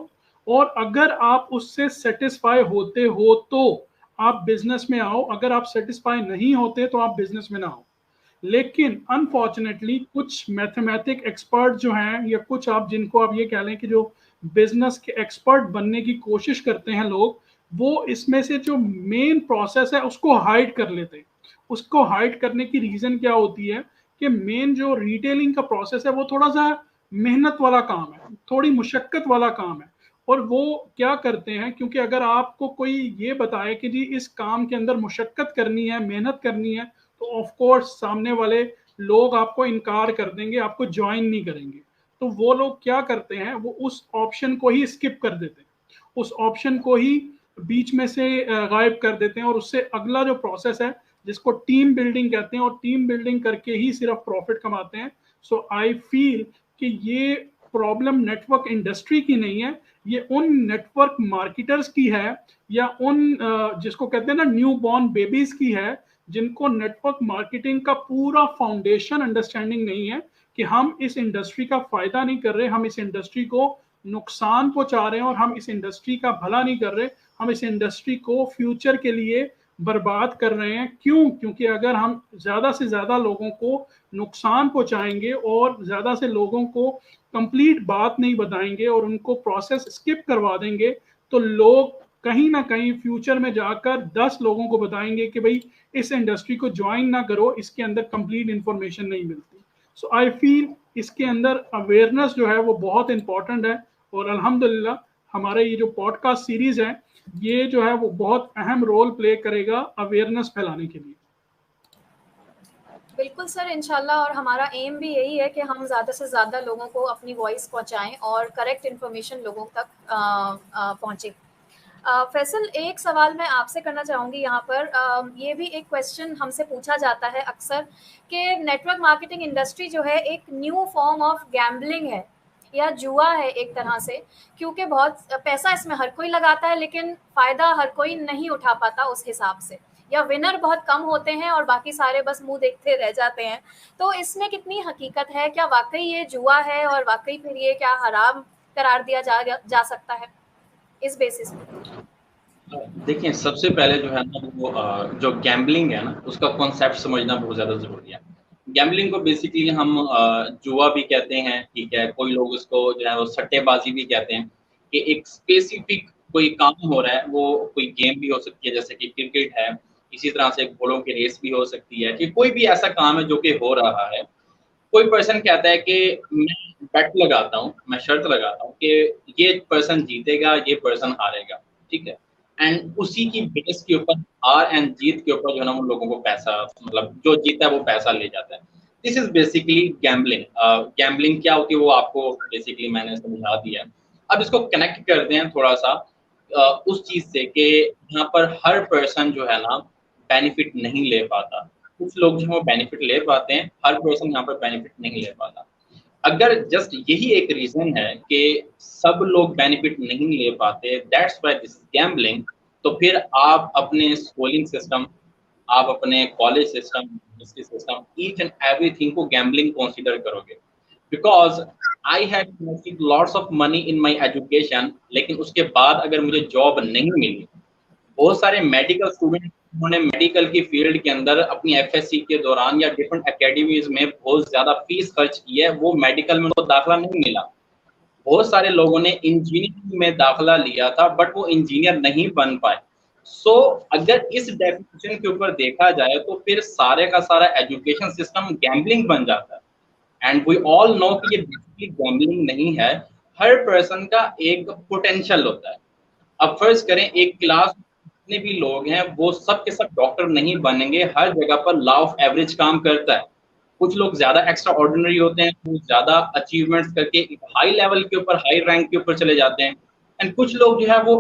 और अगर आप उससे सेटिस्फाई होते हो तो आप बिजनेस में आओ, अगर आप सेटिस्फाई नहीं होते तो आप बिजनेस में ना आओ। लेकिन अनफॉर्चुनेटली कुछ मैथमेटिक एक्सपर्ट जो हैं या कुछ आप जिनको आप ये कह लें कि जो बिजनेस के एक्सपर्ट बनने की कोशिश करते हैं लोग, वो इसमें से जो मेन प्रोसेस है उसको हाइड कर लेते हैं। उसको हाइड करने की रीजन क्या होती है कि मेन जो रिटेलिंग का प्रोसेस है वो थोड़ा सा मेहनत वाला काम है, थोड़ी मुशक्कत वाला काम है। और वो क्या करते हैं, क्योंकि अगर आपको कोई ये बताए कि जी इस काम के अंदर मुशक्कत करनी है, मेहनत करनी है, तो ऑफ कोर्स सामने वाले लोग आपको इनकार कर देंगे, आपको ज्वाइन नहीं करेंगे। तो वो लोग क्या करते हैं, वो उस ऑप्शन को ही स्किप कर देते हैं, उस ऑप्शन को ही बीच में से गायब कर देते हैं और उससे अगला जो प्रोसेस है जिसको टीम बिल्डिंग कहते हैं, और टीम बिल्डिंग करके ही सिर्फ प्रॉफिट कमाते हैं। सो आई फील कि ये प्रॉब्लम नेटवर्क इंडस्ट्री की नहीं है, ये उन नेटवर्क मार्केटर्स की है या उन जिसको कहते हैं ना न्यू बॉर्न बेबीज की है, जिनको नेटवर्क मार्केटिंग का पूरा फाउंडेशन अंडरस्टैंडिंग नहीं है कि हम इस इंडस्ट्री का फायदा नहीं कर रहे, हम इस इंडस्ट्री को नुकसान पहुंचा रहे हैं और हम इस इंडस्ट्री का भला नहीं कर रहे, हम इस इंडस्ट्री को फ्यूचर के लिए बर्बाद कर रहे हैं। क्यों? क्योंकि अगर हम ज़्यादा से ज़्यादा लोगों को नुकसान पहुंचाएंगे और ज़्यादा से लोगों को कंप्लीट बात नहीं बताएंगे और उनको प्रोसेस स्किप करवा देंगे, तो लोग कहीं ना कहीं फ्यूचर में जाकर 10 लोगों को बताएंगे कि भाई इस इंडस्ट्री को ज्वाइन ना करो, इसके अंदर कंप्लीट इंफॉर्मेशन नहीं मिलती। सो आई फील इसके अंदर अवेयरनेस जो है वो बहुत इंपॉर्टेंट है, और अल्हम्दुलिल्लाह हमारे ये जो पॉडकास्ट सीरीज है ये जो है वो बहुत अहम रोल प्ले करेगा अवेयरनेस फैलाने के लिए। बिल्कुल सर, इंशाल्लाह, और हमारा एम भी यही है कि हम ज़्यादा से ज़्यादा लोगों को अपनी वॉइस पहुंचाएं और करेक्ट इन्फॉर्मेशन लोगों तक पहुंचे। फैसल, एक सवाल मैं आपसे करना चाहूँगी यहाँ पर। ये भी एक क्वेश्चन हमसे पूछा जाता है अक्सर कि नेटवर्क मार्केटिंग इंडस्ट्री जो है एक न्यू फॉर्म ऑफ गैम्बलिंग है या जुआ है एक तरह से, क्योंकि बहुत पैसा इसमें हर कोई लगाता है लेकिन फ़ायदा हर कोई नहीं उठा पाता उस हिसाब से, या विनर बहुत कम होते हैं और बाकी सारे बस मुंह देखते रह जाते हैं। तो इसमें कितनी हकीकत है? क्या वाकई ये जुआ है और वाकई फिर ये क्या हराम करार दिया जा सकता है इस बेसिस पे? देखिए, सबसे पहले जो है ना वो जो गैम्बलिंग है ना उसका कॉन्सेप्ट समझना बहुत ज़्यादा ज़रूरी है। गैम्बलिंग को बेसिकली हम जुआ भी कहते हैं, ठीक है, कोई लोग उसको जो है वो सट्टेबाजी भी कहते हैं, कि एक स्पेसिफिक कोई काम हो रहा है, वो कोई गेम भी हो सकती है जैसे कि क्रिकेट है, इसी तरह से घोड़ों की रेस भी हो सकती है, कि कोई भी ऐसा काम है जो कि हो रहा है। कोई पर्सन कहता है कि मैं बेट लगाता हूँ, मैं शर्त लगाता हूँ कि ये पर्सन जीतेगा, ये पर्सन हारेगा, ठीक है, एंड उसी की बेस के ऊपर, हार एंड जीत के ऊपर जो है ना उन लोगों को पैसा, मतलब जो जीता है वो पैसा ले जाता है। This is basically gambling. Gambling क्या होती है वो आपको बेसिकली मैंने समझा दिया है। अब इसको कनेक्ट करते हैं थोड़ा सा उस चीज से कि यहाँ पर हर पर्सन जो है ना बेनिफिट नहीं ले पाता। कुछ लोग जो है वो बेनिफिट ले पाते हैं, हर पर्सन यहाँ पर बेनिफिट नहीं ले पाता। अगर जस्ट यही एक रीजन है कि सब लोग बेनिफिट नहीं ले पाते, that's why this is gambling, तो फिर आप अपने स्कूलिंग सिस्टम, आप अपने college system, university system, each and everything को गैम्बलिंग कंसीडर करोगे। Because I had invested lots of money in my education, लेकिन उसके बाद अगर मुझे जॉब नहीं मिली, बहुत सारे मेडिकल स्टूडेंट उन्होंने मेडिकल की फील्ड के अंदर अपनी एफएससी के दौरान या डिफरेंट एकेडमीज में बहुत ज्यादा फीस खर्च की है, वो मेडिकल में उनको दाखिला नहीं मिला। बहुत सारे लोगों ने इंजीनियरिंग में दाखिला लिया था बट वो इंजीनियर नहीं बन पाए। सो अगर इस डेफिनेशन के ऊपर देखा जाए तो फिर सारे का सारा एजुकेशन सिस्टम गैम्बलिंग बन जाता है। एंड वी ऑल नो कि ये बेसिकली गैम्बलिंग नहीं है, हर पर्सन का एक पोटेंशियल होता है। अब फर्ज करें एक क्लास जितने भी लोग हैं वो सब के सब डॉक्टर नहीं बनेंगे, हर जगह पर लॉ ऑफ एवरेज काम करता है। कुछ लोग ज्यादा एक्स्ट्रा ऑर्डिनरी होते हैं, कुछ ज्यादा अचीवमेंट्स करके हाई लेवल के ऊपर, हाई रैंक के ऊपर चले जाते हैं, एंड कुछ लोग जो है वो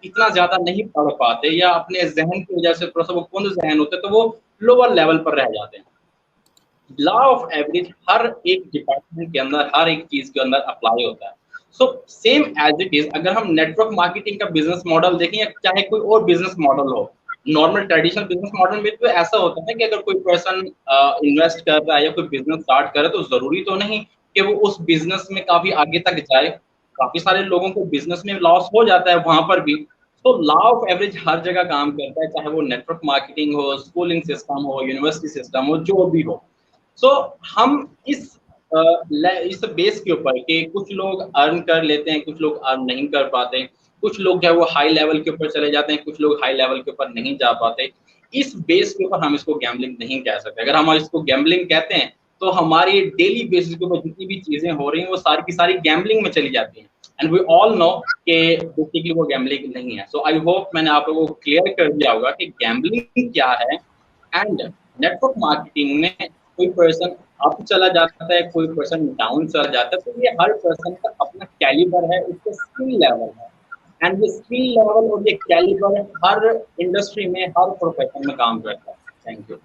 इतना ज्यादा नहीं पढ़ पाते या अपने जहन की वजह से थोड़ा सा वो कुंद जहन होते हैं, तो वो लोअर लेवल पर रह जाते हैं। लॉ ऑफ एवरेज हर एक डिपार्टमेंट के अंदर, हर एक चीज के अंदर अप्लाई होता है। So same as it is, अगर हम नेटवर्क मार्केटिंग का बिजनेस मॉडल देखें या चाहे कोई और बिजनेस मॉडल हो, नॉर्मल ट्रेडिशनल बिजनेस मॉडल में तो ऐसा होता है कि अगर कोई पर्सन इन्वेस्ट कर रहा है या कोई बिजनेस स्टार्ट कर रहा है तो जरूरी तो नहीं कि वो उस बिजनेस में काफी आगे तक जाए। काफी सारे लोगों को बिजनेस में लॉस हो जाता है वहां पर भी। तो लॉ ऑफ एवरेज हर जगह काम करता है, चाहे वो नेटवर्क मार्केटिंग हो, स्कूलिंग सिस्टम हो, यूनिवर्सिटी सिस्टम हो, जो भी हो। सो हम इस बेस के ऊपर कि कुछ लोग अर्न कर लेते हैं, कुछ लोग अर्न नहीं कर पाते, कुछ लोग जो है वो हाई लेवल के ऊपर चले जाते हैं, कुछ लोग हाई लेवल के ऊपर नहीं जा पाते, इस बेस के ऊपर हम इसको गैम्बलिंग नहीं कह सकते। अगर हम इसको गैम्बलिंग कहते हैं तो हमारी डेली बेसिस के ऊपर जितनी भी चीजें हो रही हैं वो सारी की सारी गैम्बलिंग में चली जाती हैं, एंड वी ऑल नो कि बेसिकली वो गैम्बलिंग नहीं है। सो आई होप मैंने आप लोगों को क्लियर कर दिया होगा कि गैम्बलिंग क्या है। एंड नेटवर्क मार्केटिंग में कोई पर्सन अप चला जाता है, कोई पर्सन डाउन चला जाता है, तो ये हर पर्सन का अपना कैलिबर है, उसका स्किल लेवल है, एंड ये स्किल लेवल और ये कैलिबर हर इंडस्ट्री में, हर प्रोफेशन में काम करता है। Thank you.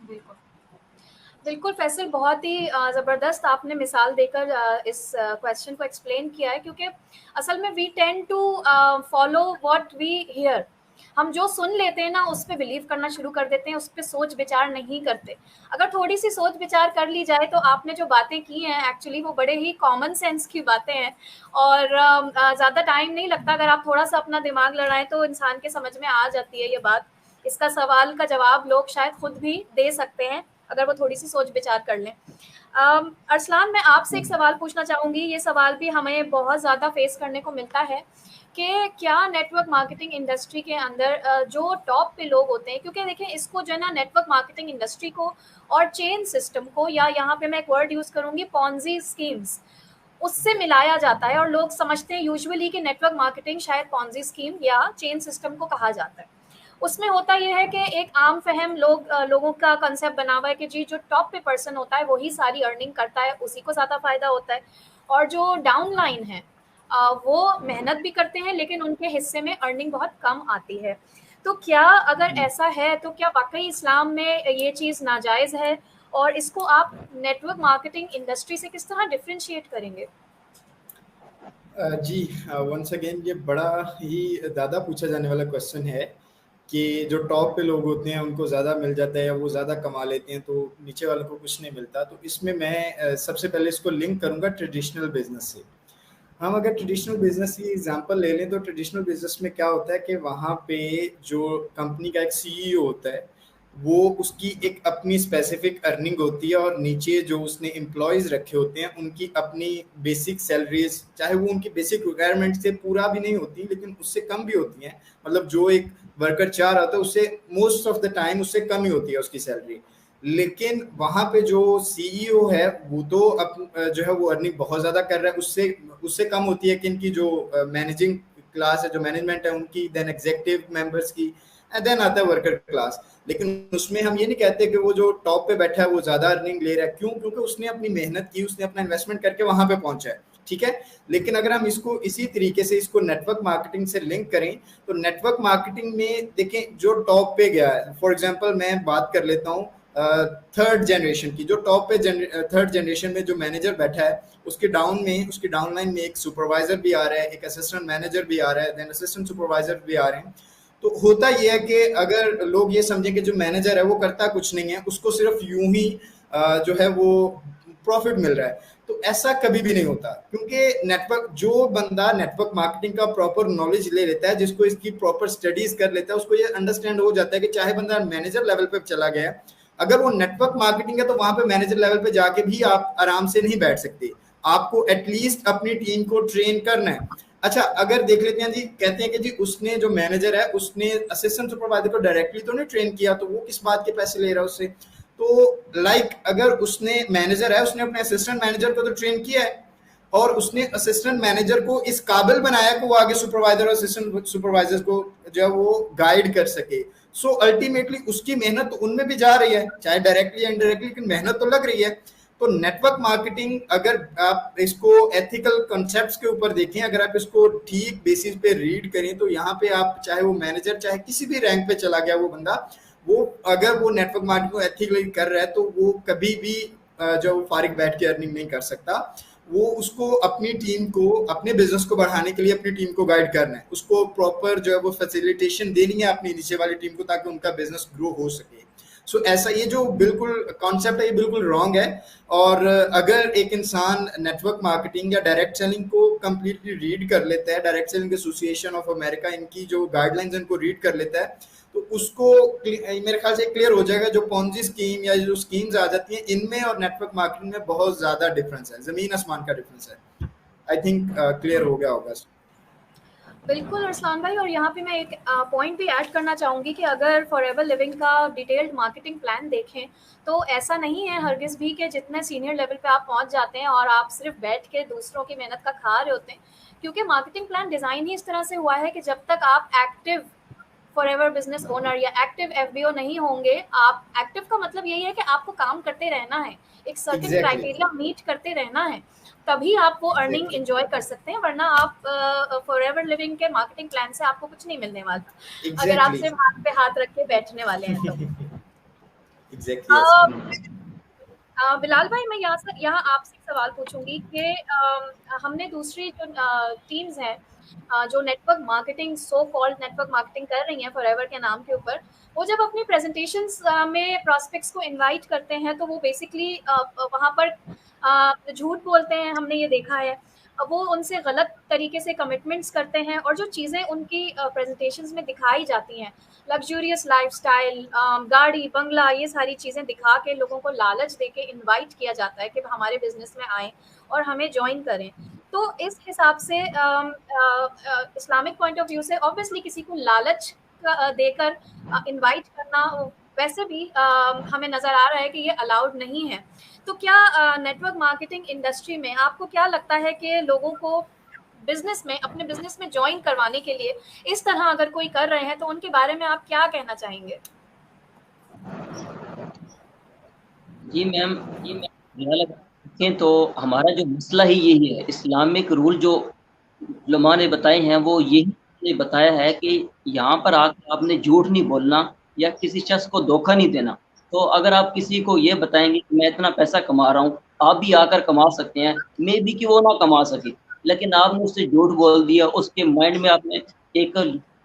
बिल्कुल फैसल, बहुत ही ज़बरदस्त आपने मिसाल देकर इस क्वेश्चन को एक्सप्लेन किया है, क्योंकि असल में we tend to follow what we hear. हम जो सुन लेते हैं ना उस पर बिलीव करना शुरू कर देते हैं, उस पर सोच विचार नहीं करते। अगर थोड़ी सी सोच विचार कर ली जाए तो आपने जो बातें की हैं एक्चुअली वो बड़े ही कॉमन सेंस की बातें हैं, और ज़्यादा टाइम नहीं लगता। अगर आप थोड़ा सा अपना दिमाग लड़ाएं तो इंसान के समझ में आ जाती है ये बात। इसका सवाल का जवाब लोग शायद खुद भी दे सकते हैं अगर वो थोड़ी सी सोच विचार कर लें। अरसलान, मैं आपसे एक सवाल पूछना चाहूँगी। ये सवाल भी हमें बहुत ज़्यादा फेस करने को मिलता है कि क्या नेटवर्क मार्केटिंग इंडस्ट्री के अंदर जो टॉप पे लोग होते हैं, क्योंकि देखें इसको जो है ना, नेटवर्क मार्केटिंग इंडस्ट्री को और चेन सिस्टम को, या यहाँ पे मैं एक वर्ड यूज़ करूँगी, पॉन्जी स्कीम्स, उससे मिलाया जाता है और लोग समझते हैं यूजुअली कि नेटवर्क मार्केटिंग शायद पॉन्जी स्कीम या चेन सिस्टम को कहा जाता है। उसमें होता यह है कि एक आम फहम लोगों का कंसेप्ट बना हुआ है कि जी जो टॉप पे पर्सन होता है वही सारी अर्निंग करता है, उसी को ज़्यादा फायदा होता है, और जो डाउन लाइन है वो मेहनत भी करते हैं लेकिन उनके हिस्से में अर्निंग बहुत कम आती है। तो क्या अगर ऐसा है तो क्या वाकई इस्लाम में ये चीज़ नाजायज़ है, और इसको आप नेटवर्क मार्केटिंग इंडस्ट्री से किस तरह डिफ्रेंशिएट करेंगे? जी, वंस अगेन ये बड़ा ही ज़्यादा पूछा जाने वाला क्वेश्चन है कि जो टॉप पे लोग होते हैं उनको ज़्यादा मिल जाता है या वो ज़्यादा कमा लेते हैं तो नीचे वालों को कुछ नहीं मिलता। तो इसमें मैं सबसे पहले इसको लिंक करूँगा ट्रेडिशनल बिजनेस से। हम अगर ट्रेडिशनल बिजनेस की एग्जांपल ले लें तो ट्रेडिशनल बिजनेस में क्या होता है कि वहाँ पे जो कंपनी का एक सीईओ होता है वो उसकी एक अपनी स्पेसिफिक अर्निंग होती है और नीचे जो उसने एम्प्लॉयज़ रखे होते हैं उनकी अपनी बेसिक सैलरीज, चाहे वो उनकी बेसिक रिक्वायरमेंट से पूरा भी नहीं होती लेकिन उससे कम भी होती हैं। मतलब जो एक वर्कर चाह रहा था उससे मोस्ट ऑफ द टाइम उससे कम ही होती है उसकी सैलरी। लेकिन वहाँ पे जो सीईओ है वो तो जो है वो अर्निंग बहुत ज़्यादा कर रहा है, उससे कम होती है कि इनकी जो मैनेजिंग क्लास है, जो मैनेजमेंट है उनकी, देन एग्जीक्यूटिव मेंबर्स की, एंड देन आता है वर्कर क्लास। लेकिन उसमें हम ये नहीं कहते कि वो जो टॉप पे बैठा है वो ज़्यादा अर्निंग ले रहा है। क्यों? क्योंकि उसने अपनी मेहनत की, उसने अपना इन्वेस्टमेंट करके वहाँ पे पहुँचा है, ठीक है। लेकिन अगर हम इसको इसी तरीके से इसको नेटवर्क मार्केटिंग से लिंक करें तो नेटवर्क मार्केटिंग में देखें जो टॉप पे गया है, फॉर एग्जांपल मैं बात कर लेता हूँ थर्ड जनरेशन की। जो टॉप पे थर्ड जनरेशन में जो मैनेजर बैठा है उसकी डाउन लाइन में एक सुपरवाइजर भी आ रहा है, एक असिस्टेंट मैनेजर भी आ रहा है, देन असिस्टेंट सुपरवाइजर भी आ रहे हैं। तो होता यह है कि अगर लोग ये समझें कि जो मैनेजर है वो करता कुछ नहीं है, उसको सिर्फ यूं ही जो है वो प्रॉफिट मिल रहा है, तो ऐसा कभी भी नहीं होता। क्योंकि जो बंदा नेटवर्क मार्केटिंग का प्रॉपर नॉलेज ले लेता है, जिसको इसकी प्रॉपर स्टडीज कर लेता है, उसको ये अंडरस्टैंड हो जाता है कि चाहे बंदा मैनेजर लेवल पे चला गया है, अगर वो नेटवर्क मार्केटिंग है तो वहां पे मैनेजर लेवल पे जाके भी आप आराम से नहीं बैठ सकते, आपको एटलीस्ट अपनी टीम को ट्रेन करना है। अच्छा, अगर देख लेते हैं जी, कहते हैं कि जी उसने जो मैनेजर है उसने असिस्टेंट सुपरवाइजर को डायरेक्टली तो नहीं ट्रेन किया, तो वो किस बात के पैसे ले रहा है उससे। तो अगर उसने मैनेजर है, उसने अपने असिस्टेंट मैनेजर को तो ट्रेन किया है और उसने असिस्टेंट मैनेजर को इस काबिल बनाया कि वो आगे सुपरवाइजर और असिस्टेंट सुपरवाइजर को जो है वो गाइड कर सके। सो अल्टीमेटली उसकी मेहनत तो उनमें भी जा रही है, चाहे डायरेक्टली या इनडायरेक्टली, लेकिन मेहनत तो लग रही है। तो नेटवर्क मार्केटिंग अगर आप इसको एथिकल कॉन्सेप्ट्स के ऊपर देखें, अगर आप इसको ठीक बेसिस पे रीड करें, तो यहाँ पे आप चाहे वो मैनेजर, चाहे किसी भी रैंक पे चला गया वो बंदा, वो अगर वो नेटवर्क मार्केटिंग को एथिकली कर रहा है तो वो कभी भी जो फारिग बैठ के अर्निंग नहीं कर सकता। वो उसको अपनी टीम को, अपने बिजनेस को बढ़ाने के लिए अपनी टीम को गाइड करना है, उसको प्रॉपर जो है वो फैसिलिटेशन देनी है अपनी नीचे वाली टीम को, ताकि उनका बिजनेस ग्रो हो सके। सो ऐसा ये जो बिल्कुल कॉन्सेप्ट है ये बिल्कुल रॉन्ग है। और अगर एक इंसान नेटवर्क मार्केटिंग या डायरेक्ट सेलिंग को कंप्लीटली रीड कर लेता है, direct selling association of America इनकी जो गाइडलाइंस इनको रीड कर लेता है, तो उसको मेरे ख्याल से क्लियर हो जाएगा जो पॉन्जी स्कीम या जो स्कीम्स आ जाती हैं इनमें और नेटवर्क मार्केटिंग में बहुत ज्यादा डिफरेंस है, जमीन आसमान का डिफरेंस है। आई थिंक क्लियर हो गया होगा। बिल्कुल अरसलान भाई, और यहाँ पे मैं एक पॉइंट भी ऐड करना चाहूँगी कि अगर फॉरएवर लिविंग का डिटेल्ड मार्केटिंग प्लान देखें तो ऐसा नहीं है हरगिज़ भी कि जितने सीनियर लेवल पे आप पहुँच जाते हैं और आप सिर्फ बैठ के दूसरों की मेहनत का खा रहे होते हैं, क्योंकि मार्केटिंग प्लान डिज़ाइन ही इस तरह से हुआ है कि जब तक आप एक्टिव फॉरएवर बिजनेस ओनर या एक्टिव एफबीओ नहीं होंगे, आप एक्टिव का मतलब यही है कि आपको काम करते रहना है, एक सर्टेन क्राइटेरिया मीट करते रहना है, तभी आप वो अर्निंग एंजॉय कर सकते हैं। वरना आप फॉरएवर लिविंग के मार्केटिंग प्लान से आपको कुछ नहीं मिलने वाला, अगर आप सिर्फ हाथ पे हाथ रख के बैठने वाले हैं तो। बिलाल भाई, मैं यहाँ आपसे एक सवाल पूछूंगी कि हमने दूसरी जो टीम्स हैं जो network marketing, so called network marketing कर रही हैं फॉरएवर के नाम के ऊपर, वो जब अपनी प्रेजेंटेशंस में प्रॉस्पेक्ट्स को इनवाइट करते हैं तो वो बेसिकली वहाँ पर झूठ बोलते हैं, हमने ये देखा है। वो उनसे गलत तरीके से कमिटमेंट्स करते हैं, और जो चीज़ें उनकी प्रेजेंटेशंस में दिखाई जाती हैं, लग्जूरियस लाइफस्टाइल, गाड़ी बंगला, ये सारी चीज़ें दिखा के लोगों को लालच दे के इन्वाइट किया जाता है कि हमारे बिजनेस में आएँ और हमें ज्वाइन करें। तो इस हिसाब से इस्लामिक पॉइंट ऑफ व्यू से ऑब्वियसली किसी को लालच देकर इनवाइट करना वैसे भी हमें नज़र आ रहा है कि ये अलाउड नहीं है। तो क्या नेटवर्क मार्केटिंग इंडस्ट्री में आपको क्या लगता है कि लोगों को बिजनेस में, अपने बिजनेस में ज्वाइन करवाने के लिए इस तरह अगर कोई कर रहे हैं तो उनके बारे में आप क्या कहना चाहेंगे? जी मैम, देखें तो हमारा जो मसला ही यही है, इस्लामिक रूल जो उलमा ने बताए हैं वो यही बताया है कि यहाँ पर आकर आपने झूठ नहीं बोलना या किसी शख्स को धोखा नहीं देना। तो अगर आप किसी को ये बताएंगे कि मैं इतना पैसा कमा रहा हूँ, आप भी आकर कमा सकते हैं, मे भी कि वो ना कमा सके, लेकिन आपने उससे झूठ बोल दिया, उसके माइंड में आपने एक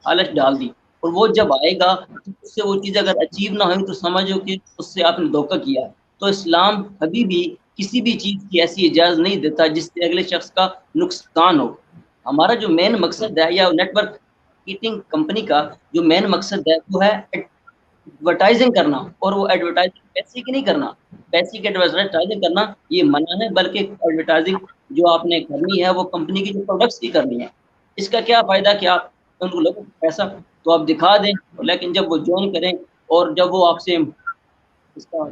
हालत डाल दी, और वो जब आएगा तो उससे वो चीज़ अगर अचीव ना हुई तो समझो कि उससे आपने धोखा किया। तो इस्लाम कभी भी किसी भी चीज़ की ऐसी इजाज़त नहीं देता जिससे अगले शख्स का नुकसान हो। हमारा जो मेन मकसद है, या नेटवर्क मार्केटिंग कंपनी का जो मेन मकसद है, वो है एडवर्टाइजिंग करना, और वो एडवर्टाइजिंग पैसे की नहीं करना। पैसे की एडवर्टाइजिंग करना ये मना है, बल्कि एडवर्टाइजिंग जो आपने करनी है वो कंपनी की जो प्रोडक्ट्स की करनी है। इसका क्या फ़ायदा कि आप उन लोगों को पैसा तो आप दिखा दें, लेकिन जब वो ज्वाइन करें और जब वो आपसे इसका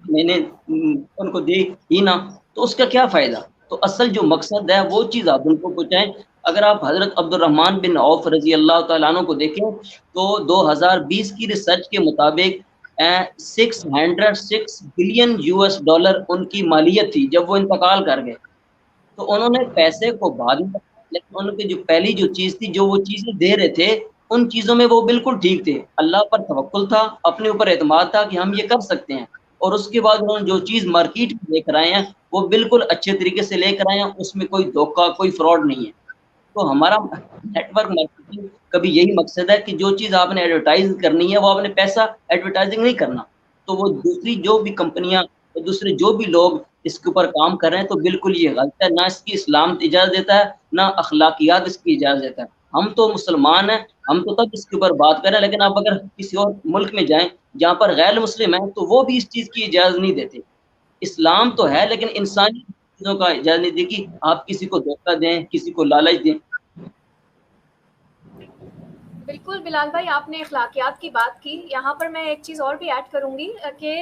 मैंने उनको दे ही ना, तो उसका क्या फ़ायदा। तो असल जो मकसद है वो चीज़ आप उनको पहुँचाएँ। अगर आप हज़रत अब्दुर्रहमान बिन औफ रज़ी अल्लाह तआला अन्हु को देखें तो 2020 की रिसर्च के मुताबिक 606 बिलियन यूएस डॉलर उनकी मालियत थी जब वो इंतकाल कर गए। तो उन्होंने पैसे को बाद में, लेकिन उनकी जो पहली जो चीज़ थी, जो वो चीज़ें दे रहे थे, उन चीज़ों में वो बिल्कुल ठीक थे। अल्लाह पर तवक्कुल था, अपने ऊपर एतमाद था कि हम ये कर सकते हैं, और उसके बाद उन्होंने जो चीज़ मार्केट में लेकर आए हैं वो बिल्कुल अच्छे तरीके से लेकर आए हैं, उसमें कोई धोखा, कोई फ्रॉड नहीं है। तो हमारा नेटवर्क मार्केटिंग का भी यही मकसद है कि जो चीज़ आपने एडवर्टाइज़ करनी है वो आपने पैसा एडवर्टाइजिंग नहीं करना। तो वो दूसरी जो भी कंपनियाँ, दूसरे जो भी लोग इसके ऊपर काम कर रहे हैं, तो बिल्कुल ये गलत है। ना इसकी इस्लाम इजाज़त देता है, ना अखलाकियात इसकी इजाज़त देता है। हम तो मुसलमान हैं, हम तो तब इसके ऊपर बात कर रहे हैं, लेकिन आप अगर किसी और मुल्क में जाएँ जहाँ पर गैर मुस्लिम हैं, तो वो भी इस चीज़ की इजाज़त नहीं देते। इस्लाम तो है, लेकिन इंसानी चीज़ों का इजाज़त नहीं दी कि आप किसी को धोखा दें, किसी को लालच दें। बिल्कुल बिलाल भाई, आपने अखलाकियात की बात की। यहाँ पर मैं एक चीज़ और भी ऐड करूँगी कि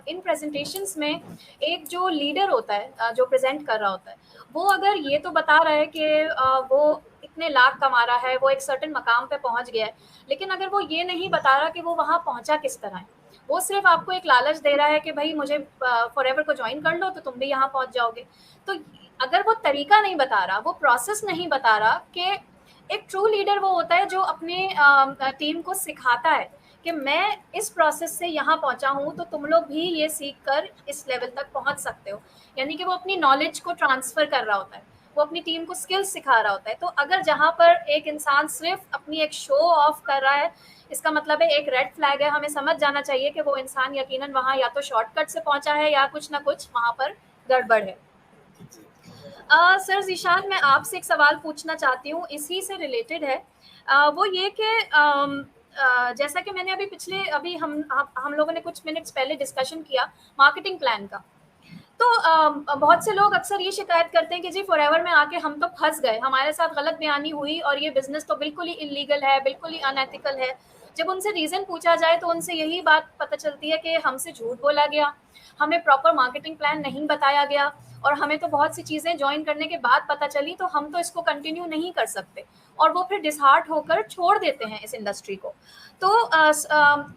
इन प्रेजेंटेशंस में एक जो लीडर होता है, जो प्रेजेंट कर रहा होता है, वो अगर ये तो बता रहा है कि वो इतने लाख कमा रहा है, वो एक सर्टेन मकाम पे पहुँच गया है, लेकिन अगर वो ये नहीं बता रहा कि वो वहाँ पहुँचा किस तरह है, वो सिर्फ आपको एक लालच दे रहा है कि भाई मुझे फॉरएवर को ज्वाइन कर लो तो तुम भी यहाँ पहुँच जाओगे। तो अगर वो तरीका नहीं बता रहा, वो प्रोसेस नहीं बता रहा कि एक ट्रू लीडर वो होता है जो अपने टीम को सिखाता है कि मैं इस प्रोसेस से यहाँ पहुँचा हूँ, तो तुम लोग भी ये सीख कर इस लेवल तक पहुँच सकते हो। यानी कि वो अपनी नॉलेज को ट्रांसफ़र कर रहा होता है, वो अपनी टीम को स्किल्स सिखा रहा होता है। तो अगर जहाँ पर एक इंसान सिर्फ अपनी एक शो ऑफ कर रहा है, इसका मतलब है एक रेड फ्लैग है। हमें समझ जाना चाहिए कि वो इंसान यकीनन वहाँ या तो शॉर्टकट से पहुँचा है या कुछ ना कुछ वहाँ पर गड़बड़ है। सर ज़ीशान, मैं आपसे एक सवाल पूछना चाहती हूँ, इसी से रिलेटेड है। वो ये कि जैसा कि मैंने अभी हम लोगों ने कुछ मिनट्स पहले डिस्कशन किया मार्केटिंग प्लान का, तो बहुत से लोग अक्सर ये शिकायत करते हैं कि जी फॉरएवर में आके हम तो फंस गए, हमारे साथ गलत बयानी हुई और ये बिजनेस तो बिल्कुल ही इलीगल है, बिल्कुल ही अनएथिकल है। जब उनसे रीज़न पूछा जाए तो उनसे यही बात पता चलती है कि हमसे झूठ बोला गया, हमें प्रॉपर मार्केटिंग प्लान नहीं बताया गया, और हमें तो बहुत सी चीज़ें ज्वाइन करने के बाद पता चली, तो हम तो इसको कंटिन्यू नहीं कर सकते, और वो फिर डिसहार्ट होकर छोड़ देते हैं इस इंडस्ट्री को। तो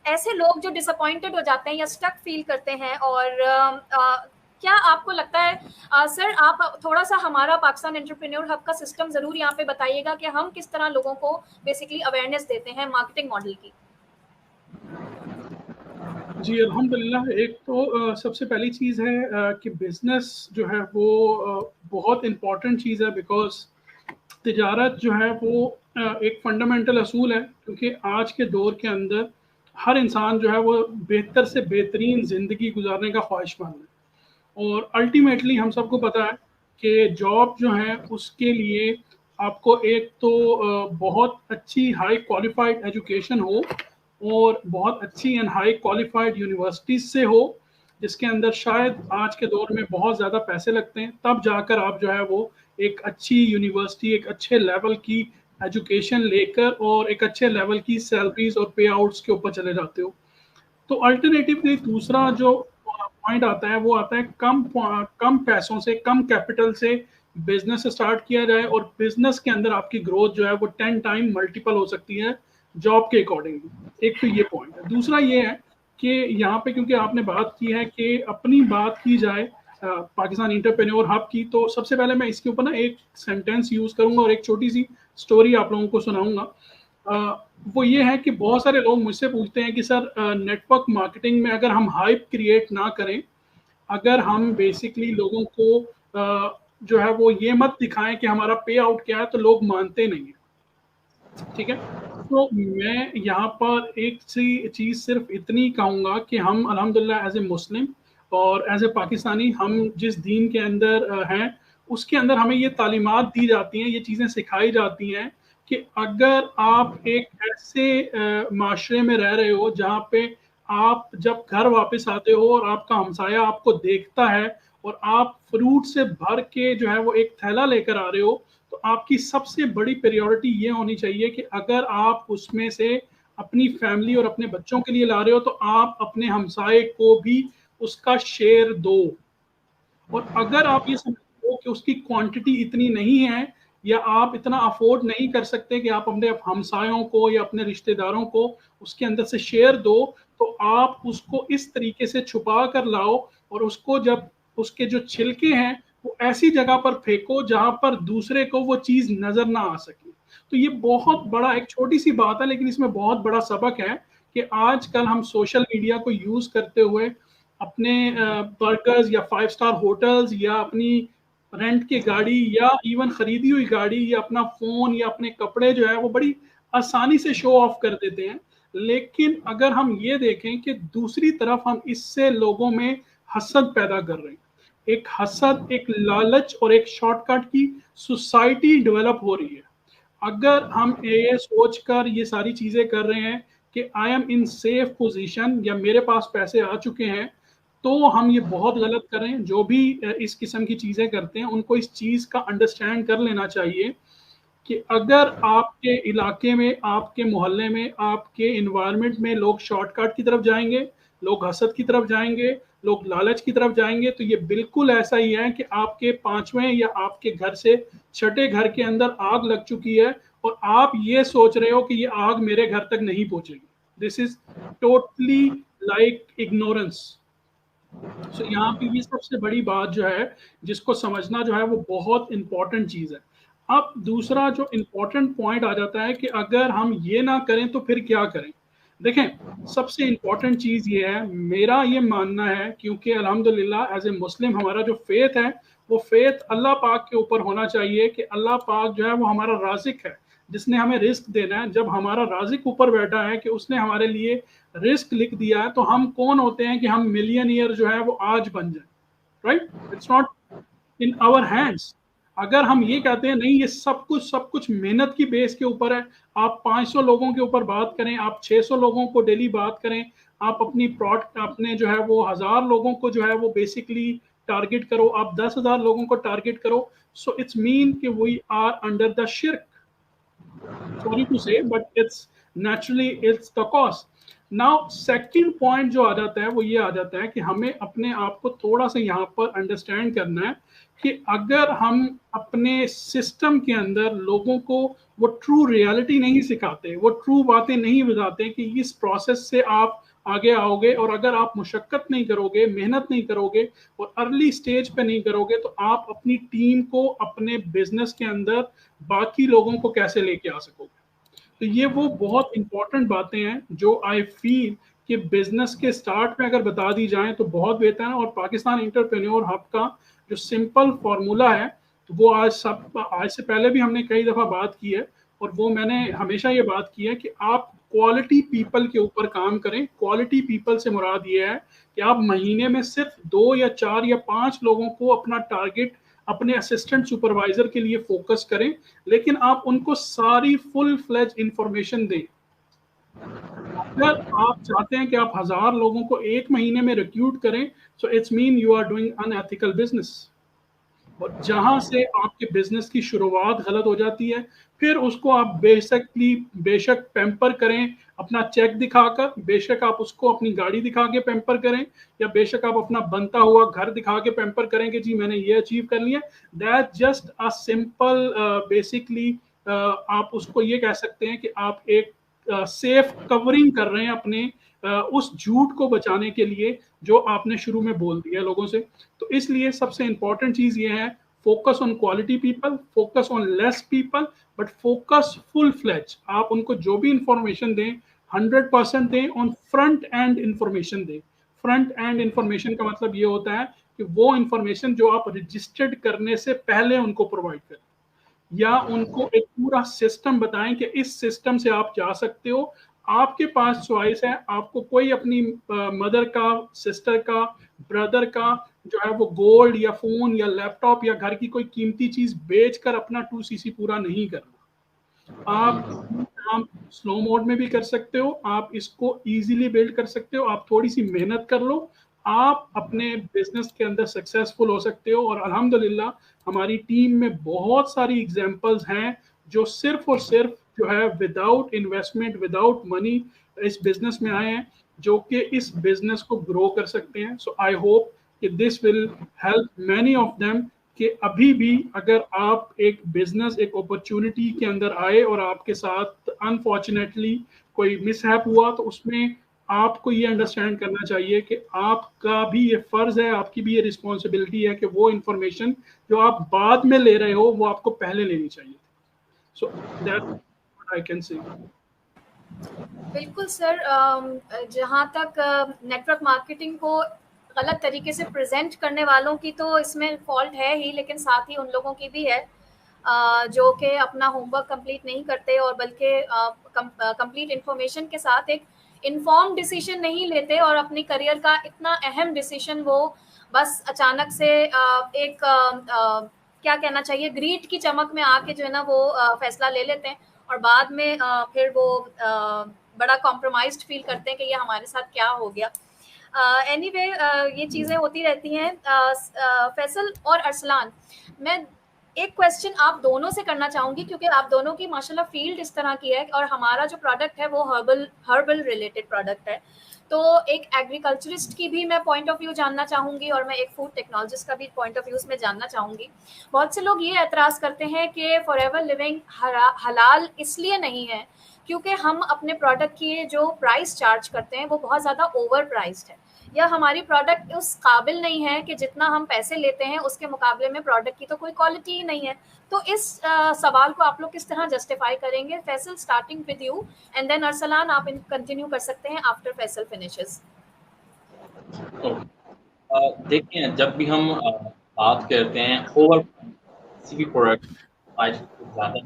ऐसे लोग जो डिसअपॉइंटेड हो जाते हैं या स्टक फील करते हैं, और क्या आपको लगता है सर, आप थोड़ा सा हमारा पाकिस्तान एंटरप्रेन्योर हब का सिस्टम ज़रूर यहाँ पे बताइएगा कि हम किस तरह लोगों को बेसिकली अवेयरनेस देते हैं मार्केटिंग मॉडल की। जी अल्हम्दुलिल्लाह। एक तो सबसे पहली चीज़ है कि बिज़नेस जो है वो बहुत इम्पॉर्टेंट चीज़ है, बिकॉज तिजारत जो है वो एक फंडामेंटल असूल है, क्योंकि आज के दौर के अंदर हर इंसान जो है वो बेहतर से बेहतरीन ज़िंदगी गुजारने का ख्वाहिशमंद है। और अल्टीमेटली हम सबको पता है कि जॉब जो है उसके लिए आपको एक तो बहुत अच्छी हाई क्वालिफाइड एजुकेशन हो और बहुत अच्छी एंड हाई क्वालिफाइड यूनिवर्सिटीज से हो, जिसके अंदर शायद आज के दौर में बहुत ज़्यादा पैसे लगते हैं, तब जाकर आप जो है वो एक अच्छी यूनिवर्सिटी, एक अच्छे लेवल की एजुकेशन लेकर और एक अच्छे लेवल की सैलरीज और पे आउट्स के ऊपर चले जाते हो। तो अल्टरनेटिवली दूसरा जो पॉइंट आता है वो आता है कम पैसों से, कम कैपिटल से बिजनेस स्टार्ट किया जाए और बिजनेस के अंदर आपकी ग्रोथ जो है वो 10 टाइम मल्टीपल हो सकती है जॉब के अकॉर्डिंगली। एक तो ये पॉइंट है। दूसरा ये है कि यहाँ पे क्योंकि आपने बात की है कि अपनी बात की जाए पाकिस्तान एंटरप्रेन्योर हब की, तो सबसे पहले मैं इसके ऊपर ना एक सेंटेंस यूज करूंगा और एक छोटी सी स्टोरी आप लोगों को सुनाऊंगा। वो ये है कि बहुत सारे लोग मुझसे पूछते हैं कि सर नेटवर्क मार्केटिंग में अगर हम हाइप क्रिएट ना करें, अगर हम बेसिकली लोगों को जो है वो ये मत दिखाएं कि हमारा पे आउट क्या है, तो लोग मानते नहीं है। ठीक है, तो मैं यहाँ पर एक सी चीज़ सिर्फ इतनी कहूँगा कि हम अल्हम्दुलिल्लाह एज ए मुस्लिम और एज ए पाकिस्तानी, हम जिस दीन के अंदर हैं उसके अंदर हमें ये तालीमात दी जाती हैं, ये चीज़ें सिखाई जाती हैं कि अगर आप एक ऐसे माशरे में रह रहे हो जहाँ पे आप जब घर वापस आते हो और आपका हमसाया आपको देखता है और आप फ्रूट से भर के जो है वो एक थैला लेकर आ रहे हो, तो आपकी सबसे बड़ी प्रायोरिटी ये होनी चाहिए कि अगर आप उसमें से अपनी फैमिली और अपने बच्चों के लिए ला रहे हो तो आप अपने हमसाए को भी उसका शेयर दो। और अगर आप ये समझते हो कि उसकी क्वांटिटी इतनी नहीं है या आप इतना अफोर्ड नहीं कर सकते कि आप अपने हमसायों को या अपने रिश्तेदारों को उसके अंदर से शेयर दो, तो आप उसको इस तरीके से छुपा कर लाओ और उसको जब उसके जो छिलके हैं वो ऐसी जगह पर फेंको जहां पर दूसरे को वो चीज नजर ना आ सके। तो ये बहुत बड़ा एक छोटी सी बात है, लेकिन इसमें बहुत बड़ा सबक है कि आजकल हम सोशल मीडिया को यूज करते हुए अपने बर्गर्स या 5 स्टार होटल्स या अपनी रेंट की गाड़ी या इवन खरीदी हुई गाड़ी या अपना फोन या अपने कपड़े जो है वो बड़ी आसानी से शो ऑफ कर देते हैं। लेकिन अगर हम ये देखें कि दूसरी तरफ हम इससे लोगों में हसद पैदा कर रहे हैं, एक हसद, एक लालच और एक शॉर्टकट की सोसाइटी डेवलप हो रही है। अगर हम ये सोचकर ये सारी चीजें कर रहे हैं कि I am in safe position या मेरे पास पैसे आ चुके हैं, तो हम ये बहुत गलत कर रहे हैं। जो भी इस किस्म की चीजें करते हैं उनको इस चीज का अंडरस्टैंड कर लेना चाहिए कि अगर आपके इलाके में, आपके मोहल्ले में, आपके इन्वायरमेंट में लोग शॉर्टकट की तरफ जाएंगे, लोग हसद की तरफ जाएंगे, लोग लालच की तरफ जाएंगे, तो ये बिल्कुल ऐसा ही है कि आपके 5वें या आपके घर से छठे घर के अंदर आग लग चुकी है और आप ये सोच रहे हो कि ये आग मेरे घर तक नहीं पहुंचेगी। This is totally like ignorance. So यहाँ पे ये सबसे बड़ी बात जो है जिसको समझना जो है वो बहुत इंपॉर्टेंट चीज है। अब दूसरा जो इम्पोर्टेंट पॉइंट आ जाता है कि अगर हम ये ना करें तो फिर क्या करें। देखें, सबसे इम्पोर्टेंट चीज़ ये है, मेरा ये मानना है, क्योंकि अल्हम्दुलिल्लाह एज ए मुस्लिम हमारा जो फेथ है वो फेथ अल्लाह पाक के ऊपर होना चाहिए कि अल्लाह पाक जो है वो हमारा राज़िक है जिसने हमें रिस्क देना है। जब हमारा राज़िक ऊपर बैठा है कि उसने हमारे लिए रिस्क लिख दिया है, तो हम कौन होते हैं कि हम मिलियनियर जो है वो आज बन जाए, right? It's not in our hands. अगर हम ये कहते हैं नहीं ये सब कुछ मेहनत की बेस के ऊपर है, आप 500 लोगों के ऊपर बात करें, आप 600 लोगों को डेली बात करें, आप अपनी प्रोडक्ट अपने जो है वो 1000 लोगों को जो है वो बेसिकली टारगेट करो, आप 10,000 लोगों को टारगेट करो, सो इट्स मीन कि वी आर अंडर द शिर्क। Sorry to say, but it's naturally it's the cost. Now second point जो आ जाता है वो ये आ जाता है कि हमें अपने आप को थोड़ा सा यहाँ पर अंडरस्टैंड करना है कि अगर हम अपने सिस्टम के अंदर लोगों को वो ट्रू रियलिटी नहीं सिखाते, वो ट्रू बातें नहीं बताते कि इस प्रोसेस से आप आगे आओगे, और अगर आप मुशक्कत नहीं करोगे, मेहनत नहीं करोगे और अर्ली स्टेज पे नहीं करोगे, तो आप अपनी टीम को अपने बिजनेस के अंदर बाकी लोगों को कैसे लेके आ सकोगे। तो ये वो बहुत इंपॉर्टेंट बातें हैं जो आई फील कि बिजनेस के स्टार्ट में अगर बता दी जाएं तो बहुत बेहतर है। और पाकिस्तान एंटरप्रेन्योर हब का जो सिंपल फार्मूला है वो आज से पहले भी हमने कई दफ़ा बात की है, और वो मैंने हमेशा ये बात की है कि आप क्वालिटी पीपल के ऊपर काम करें। क्वालिटी पीपल से मुराद ये है कि आप महीने में सिर्फ 2 या 4 या 5 लोगों को अपना टारगेट अपने असिस्टेंट सुपरवाइजर के लिए फोकस करें, लेकिन आप उनको सारी फुल फ्लेज इंफॉर्मेशन दें। अगर आप चाहते हैं कि आप 1000 लोगों को एक महीने में रिक्रूट करें, so it's mean you are doing unethical business. और जहां से आपके बिजनेस की शुरुआत गलत हो जाती है, फिर उसको आप बेशक पैम्पर करें अपना चेक दिखाकर, बेशक आप उसको अपनी गाड़ी दिखा के पैम्पर करें, या बेशक आप अपना बनता हुआ घर दिखा के पैम्पर करें कि जी मैंने ये अचीव कर लिया। That just a simple basically आप उसको ये कह सकते हैं कि आप एक सेफ कवरिंग कर रहे हैं अपने उस झूठ को बचाने के लिए जो आपने शुरू में बोल दिया लोगों से। तो इसलिए सबसे इंपॉर्टेंट चीज ये है, focus on quality people, focus on less people, but focus full fledge. आप उनको जो भी इंफॉर्मेशन दें 100% दें, ऑन फ्रंट एंड इंफॉर्मेशन दें। फ्रंट एंड इंफॉर्मेशन का मतलब ये होता है कि वो इंफॉर्मेशन जो आप रजिस्टर्ड करने से पहले उनको प्रोवाइड करें, या उनको एक पूरा सिस्टम बताएं कि इस सिस्टम से आप जा सकते हो, आपके पास चॉइस है। आपको कोई अपनी मदर का, सिस्टर का, ब्रदर का जो है वो गोल्ड या फोन या लैपटॉप या घर की कोई कीमती चीज बेचकर अपना 2cc पूरा नहीं करना। आप स्लो मोड में भी कर सकते हो, आप इसको इजीली बिल्ड कर सकते हो, आप थोड़ी सी मेहनत कर लो, आप अपने बिजनेस के अंदर सक्सेसफुल हो सकते हो। और अल्हम्दुलिल्लाह हमारी टीम में बहुत सारी एग्जांपल्स हैं जो सिर्फ और सिर्फ जो है विदाउट इन्वेस्टमेंट, विदाउट मनी इस बिजनेस में आए हैं, जो कि इस बिजनेस को ग्रो कर सकते हैं। सो आई होप कि this will help many of them, कि अभी भी अगर आप एक बिजनेस, एक अपॉर्चुनिटी के अंदर आए और आपके साथ अनफॉर्चुनेटली कोई मिसहैप हुआ, तो उसमें आपको ये अंडरस्टैंड करना चाहिए कि आपका भी ये फर्ज है, आपकी भी ये रिस्पॉन्सिबिलिटी है कि वो इंफॉर्मेशन जो आप बाद में ले रहे हो वो आपको पहले लेनी चाहिए। So that I can say. बिल्कुल सर, जहाँ तक नेटवर्क मार्केटिंग को गलत तरीके से प्रेजेंट करने वालों की तो इसमें फॉल्ट है ही, लेकिन साथ ही उन लोगों की भी है जो कि अपना होमवर्क कंप्लीट नहीं करते और बल्कि कंप्लीट इंफॉर्मेशन के साथ एक इन्फॉर्म डिसीजन नहीं लेते और अपने करियर का इतना अहम डिसीजन वो बस अचानक से एक क्या कहना चाहिए, ग्रीड की चमक में आके जो है ना वो फैसला ले लेते हैं और बाद में फिर वो बड़ा कॉम्प्रोमाइज्ड फील करते हैं कि ये हमारे साथ क्या हो गया। एनीवे ये चीज़ें होती रहती हैं। फैसल और अरसलान, मैं एक क्वेश्चन आप दोनों से करना चाहूँगी क्योंकि आप दोनों की माशाल्लाह फील्ड इस तरह की है और हमारा जो प्रोडक्ट है वो हर्बल रिलेटेड प्रोडक्ट है। तो एक एग्रीकल्चरिस्ट की भी मैं पॉइंट ऑफ व्यू जानना चाहूँगी और मैं एक फूड टेक्नोलॉजिस्ट का भी पॉइंट ऑफ व्यू में जानना चाहूँगी। बहुत से लोग ये एतराज़ करते हैं कि फॉरएवर लिविंग हलाल इसलिए नहीं है क्योंकि हम अपने प्रोडक्ट की जो प्राइस चार्ज करते हैं वो बहुत ज़्यादा ओवर प्राइस्ड है, या हमारी प्रोडक्ट उस काबिल नहीं है कि जितना हम पैसे लेते हैं उसके मुकाबले में प्रोडक्ट की तो कोई क्वालिटी ही नहीं है। तो इस सवाल को आप लोग किस तरह जस्टिफाई करेंगे? Faisal, starting with you, and then Arsalan आप कंटिन्यू कर सकते हैं आफ्टर फैसल फिनिशेस। देखिए, जब भी हम बात करते हैं ओवर किसी भी प्रोडक्ट प्राइस ज़्यादा,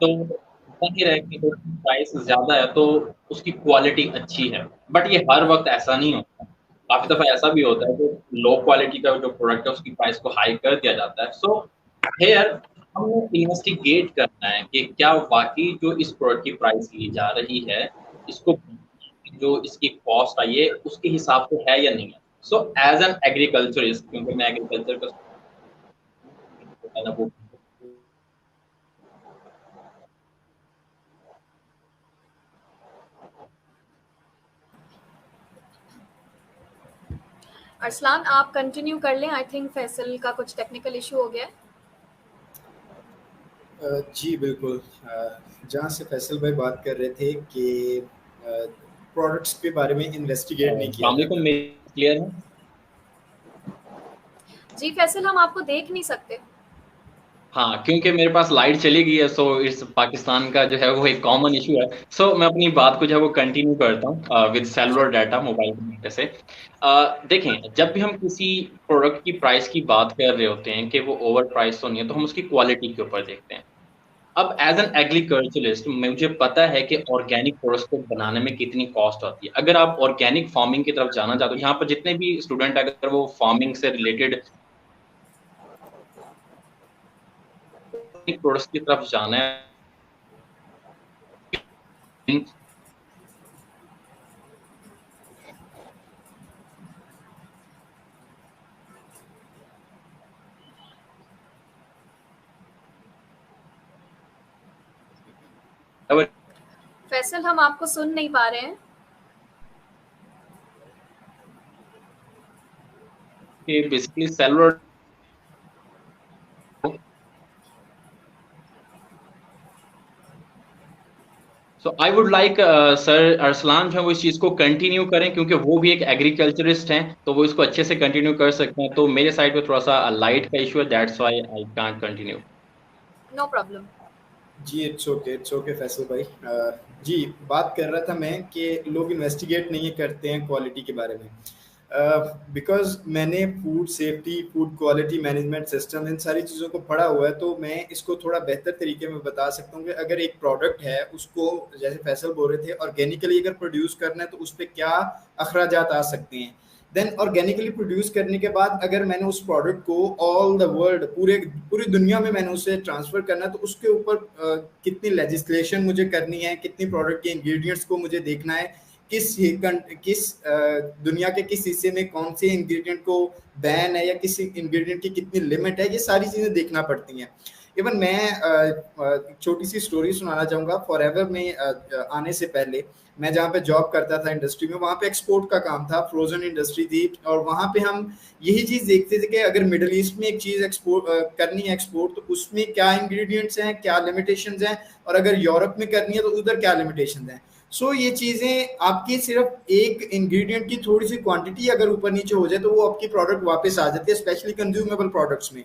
तो जाहिर है कि प्राइस ज़्यादा है तो उसकी क्वालिटी अच्छी है, बट ये हर वक्त ऐसा नहीं होता। काफ़ी दफ़ा ऐसा भी होता है कि लो क्वालिटी का जो प्रोडक्ट है उसकी प्राइस को हाई कर दिया जाता है। सो हियर हमें इन्वेस्टिगेट करना है कि क्या वाकई जो इस प्रोडक्ट की प्राइस ली जा रही है, इसको जो इसकी कॉस्ट आई है उसके हिसाब से है या नहीं है। सो एज एन एग्रीकल्चरिस्ट, क्योंकि मैं एग्रीकल्चर का अरसलान आप कंटिन्यू कर लें, आई थिंक फैसल का कुछ टेक्निकल इशू हो गया है। जी बिल्कुल, जहाँ से फैसल भाई बात कर रहे थे कि प्रोडक्ट्स के बारे में इन्वेस्टिगेट नहीं किया। क्लियर है? जी फैसल, हम आपको देख नहीं सकते। हाँ, क्योंकि मेरे पास लाइट चली गई है, सो इस पाकिस्तान का जो है वो एक कॉमन इशू है। सो मैं अपनी बात को जो है वो कंटिन्यू करता हूँ with cellular data, mobile data से। देखें, जब भी हम किसी प्रोडक्ट की प्राइस की बात कर रहे होते हैं कि वो ओवर प्राइस तो नहीं है, तो हम उसकी क्वालिटी के ऊपर देखते हैं। अब एज एन एग्रीकल्चरिस्ट मुझे पता है कि ऑर्गेनिक प्रोडक्ट्स को बनाने में कितनी कॉस्ट होती है। अगर आप ऑर्गेनिक फार्मिंग की तरफ जाना चाहते हो, यहाँ पर जितने भी स्टूडेंट अगर वो फार्मिंग से रिलेटेड प्रोडक्ट्स की तरफ जाना है, फैसल हम आपको सुन नहीं पा रहे हैं। कि basically cellular so I would like sir Arsalan जो है वो इस चीज़ को कंटिन्यू करें, क्योंकि वो भी एक एग्रीकल्चरिस्ट हैं, तो वो इसको अच्छे से कंटिन्यू कर सकते हैं। तो मेरे साइड पे थोड़ा सा लाइट का इशू है, that's why I can't continue. No problem. जी इट्स ओके फैसल भाई। जी बात कर रहा था मैं कि लोग इन्वेस्टिगेट नहीं करते हैं क्वालिटी के बारे में, बिकॉज मैंने food safety, food quality management system, इन सारी चीज़ों को पढ़ा हुआ है, तो मैं इसको थोड़ा बेहतर तरीके में बता सकता हूँ कि अगर एक प्रोडक्ट है उसको, जैसे फैसल बोल रहे थे, ऑर्गेनिकली अगर प्रोड्यूस करना है तो उस पर क्या अखराजात आ सकते हैं। देन ऑर्गेनिकली प्रोड्यूस करने के बाद अगर मैंने उस प्रोडक्ट को ऑल द वर्ल्ड, पूरी दुनिया में मैंने उसे ट्रांसफ़र करना है, तो उसके ऊपर कितनी लेजिस्लेशन मुझे करनी है, कितनी प्रोडक्ट के इंग्रेडिएंट्स को मुझे देखना है, किस दुनिया के किस हिस्से में कौन से इंग्रेडिएंट को बैन है या किस इंग्रेडिएंट की कितनी लिमिट है, ये सारी चीज़ें देखना पड़ती हैं। इवन मैं छोटी सी स्टोरी सुनाना चाहूँगा। फॉरएवर में आने से पहले मैं जहाँ पे जॉब करता था इंडस्ट्री में, वहाँ पे एक्सपोर्ट का काम था, फ्रोजन इंडस्ट्री थी, और वहाँ पे हम यही चीज़ देखते थे कि अगर मिडिल ईस्ट में एक चीज़ एक्सपोर्ट करनी है एक्सपोर्ट, तो उसमें क्या इंग्रेडिएंट्स हैं, क्या लिमिटेशंस हैं, और अगर यूरोप में करनी है तो उधर क्या लिमिटेशंस हैं। सो ये चीज़ें आपकी सिर्फ एक इंग्रेडिएंट की थोड़ी सी क्वांटिटी अगर ऊपर नीचे हो जाए तो वो आपकी प्रोडक्ट वापस आ जाती है, स्पेशली कंज्यूमेबल प्रोडक्ट्स में।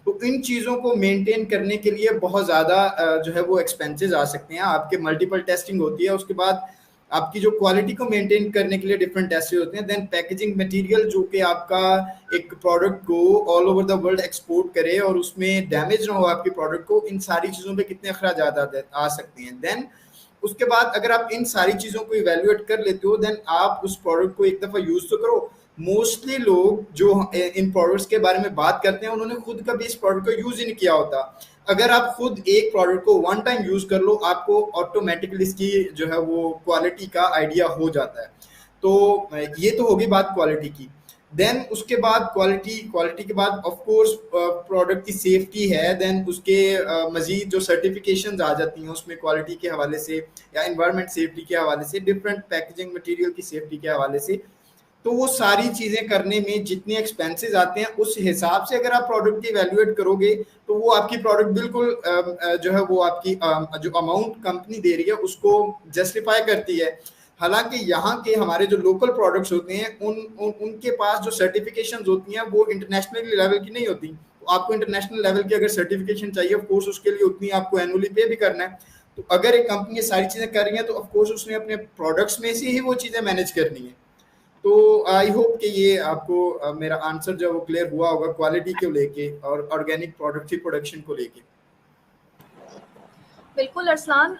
तो इन चीज़ों को मेंटेन करने के लिए बहुत ज़्यादा जो है वो एक्सपेंसेस आ सकते हैं। आपके मल्टीपल टेस्टिंग होती है, उसके बाद आपकी जो क्वालिटी को मेंटेन करने के लिए डिफरेंट टेस्ट होते हैं। देन पैकेजिंग मटेरियल जो कि आपका एक प्रोडक्ट को all over the world export करे और उसमें डैमेज ना हो आपकी प्रोडक्ट को, इन सारी चीज़ों पे कितने अखराजात आ सकते हैं। देन उसके बाद अगर आप इन सारी चीज़ों को इवेल्युएट कर लेते हो, देन आप उस प्रोडक्ट को एक दफ़ा यूज़ तो करो। मोस्टली लोग जो इन प्रोडक्ट्स के बारे में बात करते हैं उन्होंने खुद कभी इस प्रोडक्ट को यूज़ ही नहीं किया होता। अगर आप खुद एक प्रोडक्ट को वन टाइम यूज़ कर लो, आपको ऑटोमेटिकली इसकी जो है वो क्वालिटी का आइडिया हो जाता है। तो ये तो होगी बात क्वालिटी की। देन उसके बाद क्वालिटी के बाद ऑफ कोर्स प्रोडक्ट की सेफ्टी है। देन उसके मजीद जो सर्टिफिकेशंस आ जाती हैं उसमें क्वालिटी के हवाले से या एनवायरनमेंट सेफ्टी के हवाले से, डिफरेंट पैकेजिंग मटेरियल की सेफ्टी के हवाले से। तो वो सारी चीज़ें करने में जितने एक्सपेंसेस आते हैं उस हिसाब से अगर आप प्रोडक्ट की इवैल्यूएट करोगे तो वो आपकी प्रोडक्ट बिल्कुल जो है वो आपकी जो अमाउंट कंपनी दे रही है उसको जस्टिफाई करती है। हालांकि यहाँ के हमारे जो लोकल प्रोडक्ट्स होते हैं उनके पास जो सर्टिफिकेशंस होती हैं वो इंटरनेशनल लेवल की नहीं होती। तो आपको इंटरनेशनल लेवल की अगर सर्टिफिकेशन चाहिए, ऑफ कोर्स उसके लिए उतनी आपको एनुअली पे भी करना है। तो अगर एक कंपनी ये सारी चीज़ें कर रही है तो ऑफ कोर्स उसने अपने प्रोडक्ट्स में से ही वो चीज़ें मैनेज करनी है। तो आई होप कि ये आपको मेरा आंसर जो है वो क्लियर हुआ होगा क्वालिटी को लेके और ऑर्गेनिक प्रोडक्ट की प्रोडक्शन को लेके। बिल्कुल अरसलान,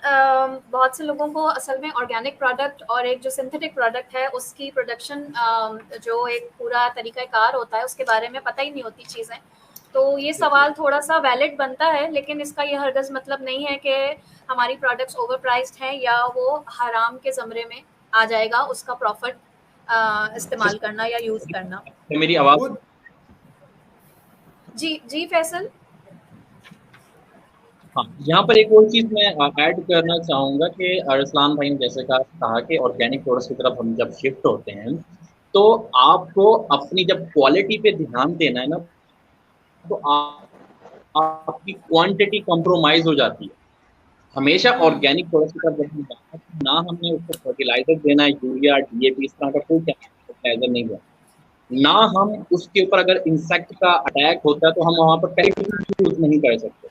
बहुत से लोगों को असल में ऑर्गेनिक प्रोडक्ट और एक जो सिंथेटिक प्रोडक्ट है उसकी प्रोडक्शन जो एक पूरा तरीक़ाकार होता है उसके बारे में पता ही नहीं होती चीज़ें। तो ये सवाल थोड़ा सा वैलिड बनता है, लेकिन इसका ये हरगज़ मतलब नहीं है कि हमारी प्रोडक्ट्स ओवर प्राइस्ड हैं या वो हराम के ज़मरे में आ जाएगा उसका प्रॉफिट इस्तेमाल करना या यूज़ करना। तो मेरी आवाज़ जी फैसल। हाँ, यहाँ पर एक और चीज़ मैं ऐड करना चाहूँगा कि अरसलान भाई ने जैसे कहा कि ऑर्गेनिक प्रोडक्ट्स की तरफ हम जब शिफ्ट होते हैं तो आपको अपनी जब क्वालिटी पे ध्यान देना है ना, तो आपकी क्वांटिटी कंप्रोमाइज हो जाती है। हमेशा ऑर्गेनिक प्रोडक्ट्स की तरफ जब हम जाते हैं ना हमें उसको फर्टिलाइजर देना है, यूरिया DAP इस तरह का कोई फर्टिलाइजर नहीं देना, ना हम उसके ऊपर अगर इंसेक्ट का अटैक होता है तो हम वहाँ पर पेस्टिसाइड यूज नहीं कर सकते।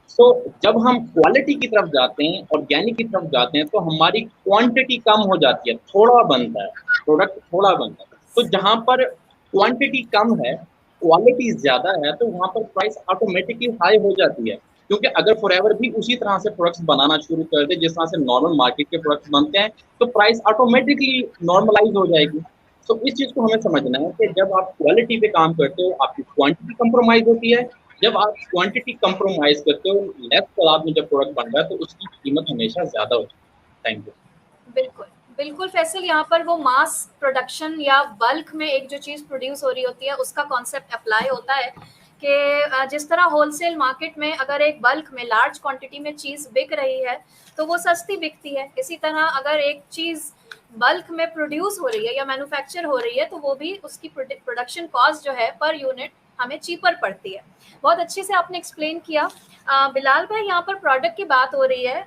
सो जब हम क्वालिटी की तरफ जाते हैं, ऑर्गेनिक की तरफ जाते हैं, तो हमारी क्वांटिटी कम हो जाती है, थोड़ा बनता है प्रोडक्ट, थोड़ा बनता है। तो जहाँ पर क्वांटिटी कम है, क्वालिटी ज़्यादा है, तो वहाँ पर प्राइस ऑटोमेटिकली हाई हो जाती है, क्योंकि अगर फॉरएवर भी उसी तरह से प्रोडक्ट्स बनाना शुरू कर दे जिस तरह से नॉर्मल मार्केट के प्रोडक्ट्स बनते हैं, तो प्राइस ऑटोमेटिकली नॉर्मलाइज हो जाएगी। तो इस चीज़ को हमें समझना है कि जब आप क्वालिटी पे काम करते हो आपकी क्वांटिटी कंप्रोमाइज होती है, जब आप क्वांटिटी कंप्रोमाइज करते हो लेस तादाद में जब प्रोडक्ट बन रहा है तो उसकी कीमत हमेशा ज़्यादा होती है। Thank you. बिल्कुल बिल्कुल फैसल, यहाँ पर वो मास प्रोडक्शन या बल्क में एक जो चीज़ प्रोड्यूस हो रही होती है उसका कॉन्सेप्ट अप्लाई होता है कि जिस तरह होलसेल मार्केट में अगर एक बल्क में लार्ज क्वांटिटी में चीज़ बिक रही है तो वो सस्ती बिकती है, इसी तरह अगर एक चीज़ बल्क में प्रोड्यूस हो रही है या मैन्युफैक्चर हो रही है तो वो भी उसकी प्रोडक्शन कॉस्ट जो है पर यूनिट हमें चीपर पड़ती है। बहुत अच्छे से आपने एक्सप्लेन किया। बिलाल भाई, यहाँ पर प्रोडक्ट की बात हो रही है,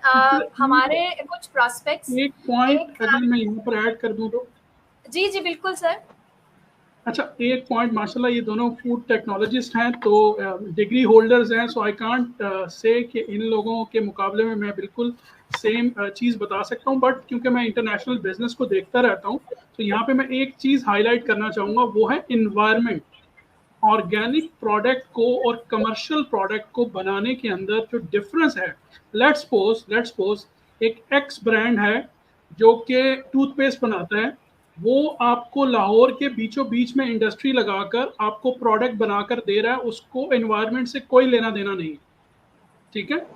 हमारे कुछ प्रोस्पेक्ट्स। एक पॉइंट अगर मैं यहाँ पर ऐड कर दूँ तो। जी जी बिल्कुल सर। अच्छा, एक पॉइंट, माशाल्लाह ये दोनों फूड टेक्नोलॉजिस्ट हैं तो डिग्री होल्डर्स हैं, सो आई कांट से कि इन लोगों के मुकाबले में मैं बिल्कुल सेम चीज़ बता सकता हूँ, बट क्योंकि मैं इंटरनेशनल बिजनेस को देखता रहता हूँ तो यहाँ पे मैं एक चीज़ हाईलाइट करना चाहूँगा, वो है इन्वायरमेंट। ऑर्गेनिक प्रोडक्ट को और कमर्शियल प्रोडक्ट को बनाने के अंदर जो डिफरेंस है, लेट्स सपोज एक एक्स ब्रांड है जो कि टूथपेस्ट बनाता है, वो आपको लाहौर के बीचों बीच में इंडस्ट्री लगाकर आपको प्रोडक्ट बनाकर दे रहा है, उसको एनवायरनमेंट से कोई लेना देना नहीं, ठीक है।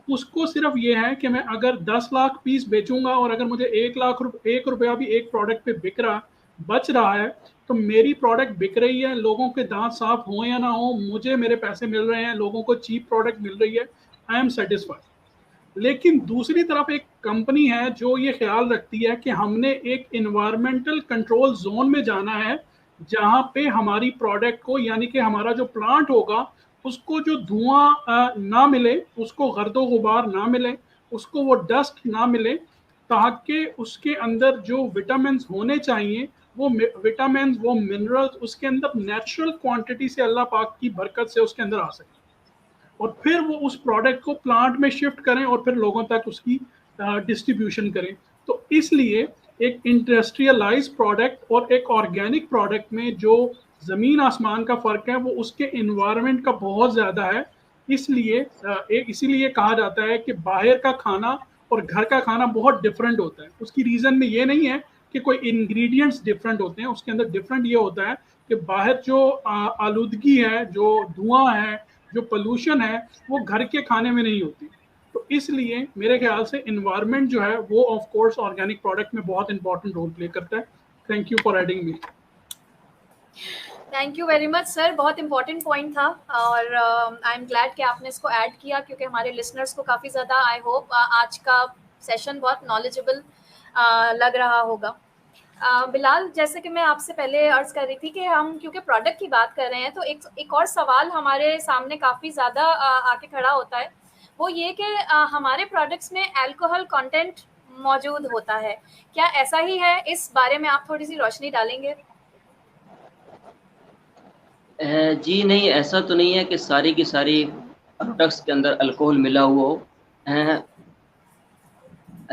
उसको सिर्फ ये है कि मैं अगर 10 लाख पीस बेचूंगा और अगर मुझे 1 रुपया भी एक प्रोडक्ट पे बच रहा है तो मेरी प्रोडक्ट बिक रही है, लोगों के दांत साफ हो या ना हो, मुझे मेरे पैसे मिल रहे हैं, लोगों को चीप प्रोडक्ट मिल रही है, आई एम सेटिस्फाइड। लेकिन दूसरी तरफ एक कंपनी है जो ये ख्याल रखती है कि हमने एक इन्वायरमेंटल कंट्रोल जोन में जाना है जहाँ पे हमारी प्रोडक्ट को, यानी कि हमारा जो प्लांट होगा उसको जो धुआं ना मिले, उसको गर्दो गुबार ना मिले, उसको वो डस्ट ना मिले, ताकि उसके अंदर जो विटामिन होने चाहिए वो विटामिन, वो मिनरल्स उसके अंदर नेचुरल क्वांटिटी से अल्लाह पाक की बरकत से उसके अंदर आ सके, और फिर वो उस प्रोडक्ट को प्लांट में शिफ्ट करें और फिर लोगों तक उसकी डिस्ट्रीब्यूशन करें। तो इसलिए एक इंडस्ट्रियलाइज प्रोडक्ट और एक ऑर्गेनिक प्रोडक्ट में जो ज़मीन आसमान का फ़र्क है वो उसके इन्वायरमेंट का बहुत ज़्यादा है। इसीलिए कहा जाता है कि बाहर का खाना और घर का खाना बहुत डिफरेंट होता है। उसकी रीज़न में ये नहीं है कि कोई इंग्रेडिएंट्स डिफरेंट होते हैं, उसके अंदर डिफरेंट ये होता है कि बाहर जो आलूदगी है, जो धुआं है, जो पोल्यूशन है, वो घर के खाने में नहीं होती। तो इसलिए मेरे ख्याल से इन्वायरमेंट जो है वो ऑफ कोर्स ऑर्गेनिक प्रोडक्ट में बहुत इंपॉर्टेंट रोल प्ले करता है। Thank you for adding me. Thank you very much sir, बहुत इंपॉर्टेंट पॉइंट था और आई एम ग्लैड कि आपने इसको ऐड किया क्योंकि हमारे लिसनर्स को काफ़ी ज़्यादा आई होप आज का सेशन बहुत नॉलेजेबल लग रहा होगा। बिलाल, जैसे कि मैं आपसे पहले अर्ज कर रही थी कि हम क्योंकि प्रोडक्ट की बात कर रहे हैं तो एक और सवाल हमारे सामने काफ़ी ज़्यादा आके खड़ा होता है, वो ये कि हमारे प्रोडक्ट्स में अल्कोहल कंटेंट मौजूद होता है, क्या ऐसा ही है? इस बारे में आप थोड़ी सी रोशनी डालेंगे? जी नहीं, ऐसा तो नहीं है कि सारी की सारी प्रोडक्ट्स के अंदर अल्कोहल मिला हुआ हो।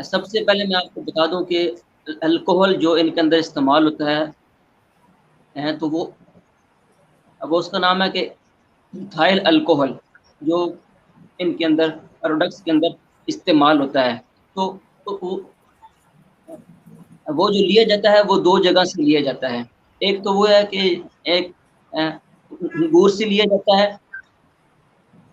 सबसे पहले मैं आपको बता दूं कि अल्कोहल जो इनके अंदर इस्तेमाल होता है तो वो उसका नाम है कि इथाइल अल्कोहल, जो इनके अंदर प्रोडक्ट्स के अंदर इस्तेमाल होता है। तो वो जो लिया जाता है वो 2 जगह से लिया जाता है। एक तो वो है कि एक गुड़ से लिया जाता है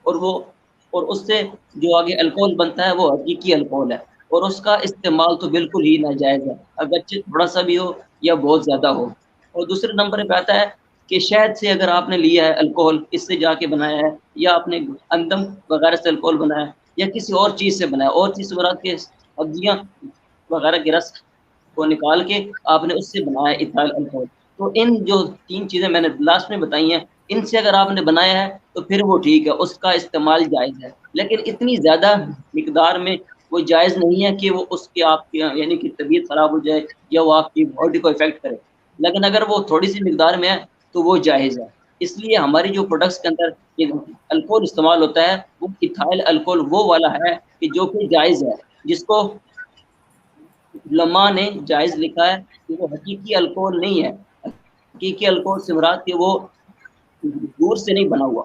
और उससे जो आगे अल्कोहल बनता है वो हकीकी अल्कोहल है, और उसका इस्तेमाल तो बिल्कुल ही नाजायज़ है, अगरचे थोड़ा सा भी हो या बहुत ज़्यादा हो। और दूसरे नंबर पे आता है कि शहद से अगर आपने लिया है अल्कोहल, इससे जाके बनाया है, या आपने अंदम वगैरह से अल्कोहल बनाया है, या किसी और चीज़ से बनाया, और चीज़ वगैरह के सब्जियाँ वगैरह के रस को निकाल के आपने उससे बनाया इथाइल अल्कोहल। तो इन जो 3 चीज़ें मैंने लास्ट में बताई हैं, इनसे अगर आपने बनाया है तो फिर वो ठीक है, उसका इस्तेमाल जायज़ है। लेकिन इतनी ज़्यादा मिकदार में वो जायज़ नहीं है कि वो उसके आपकी यानी कि तबीयत ख़राब हो जाए या वो आपकी बॉडी को इफ़ेक्ट करे। लेकिन अगर वो थोड़ी सी मिकदार में है तो वो जायज़ है। इसलिए हमारी जो प्रोडक्ट्स के अंदर ये अल्कोहल इस्तेमाल होता है वो इथाइल अल्कोहल वो वाला है कि जो कि जायज़ है, जिसको उलमा ने जायज़ लिखा है कि वो हकीकी अल्कोहल नहीं है। हकीकी अल्कोहल से मुराद कि वो गुड़ से नहीं बना हुआ।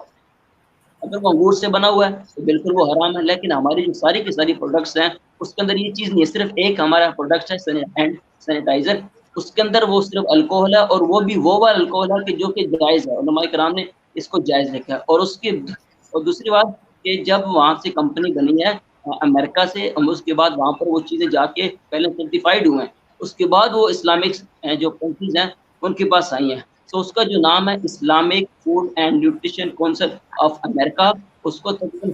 अगर वो अंगूर से बना हुआ है तो बिल्कुल वो हराम है। लेकिन हमारी जो सारी की सारी प्रोडक्ट्स हैं उसके अंदर ये चीज़ नहीं है। सिर्फ एक हमारा प्रोडक्ट है हैंड सैनिटाइजर, उसके अंदर वो सिर्फ अल्कोहल है, और वो भी वो वाला अल्कोहल है कि जो कि जायज़ है, उलमाए किराम ने इसको जायज़ रखा है। और दूसरी बात कि जब वहाँ से कंपनी बनी है अमेरिका से, उसके बाद वहाँ पर वो चीज़ें जाके पहले सर्टिफाइड हुए हैं, उसके बाद वो इस्लामिक जो कंट्रीज़ हैं उनके पास आई हैं। तो उसका जो नाम है Islamic food and nutrition council of America, उसको तकरीबन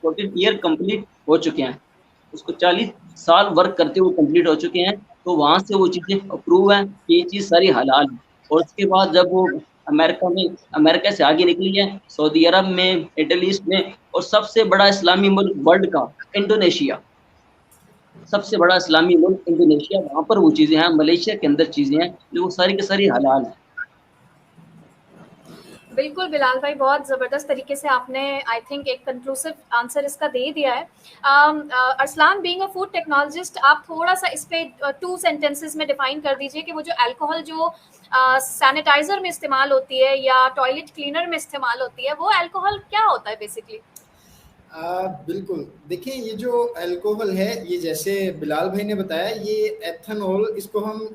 14 ईयर कंप्लीट हो चुके हैं, उसको 40 साल वर्क करते हुए कंप्लीट हो चुके हैं। तो वहाँ से वो चीज़ें अप्रूव हैं कि ये चीज़ सारी हलाल है। और उसके बाद जब वो अमेरिका से आगे निकली है, सऊदी अरब में, मिडल ईस्ट में, और सबसे बड़ा इस्लामी मुल्क वर्ल्ड का इंडोनेशिया, सबसे बड़ा इस्लामी मुल्क इंडोनेशिया, वहाँ पर वो चीज़ें हैं। मलेशिया के अंदर चीज़ें हैं जो वो सारी की सारी हलाल हैं। बिल्कुल बिलाल भाई, बहुत ज़बरदस्त तरीके से आपने आई थिंक एक कंक्लूसिव आंसर इसका दे दिया है। Arsalan, being a food technologist, आप थोड़ा सा इस पे 2 सेंटेंसेस में डिफाइन कर दीजिए कि वो जो अल्कोहल जो सैनिटाइजर में इस्तेमाल होती है या टॉयलेट क्लीनर में इस्तेमाल होती है, वो अल्कोहल क्या होता है बेसिकली? बिल्कुल, देखिए ये जो अल्कोहल है, ये जैसे बिलाल भाई ने बताया, ये एथेनॉल, इसको हम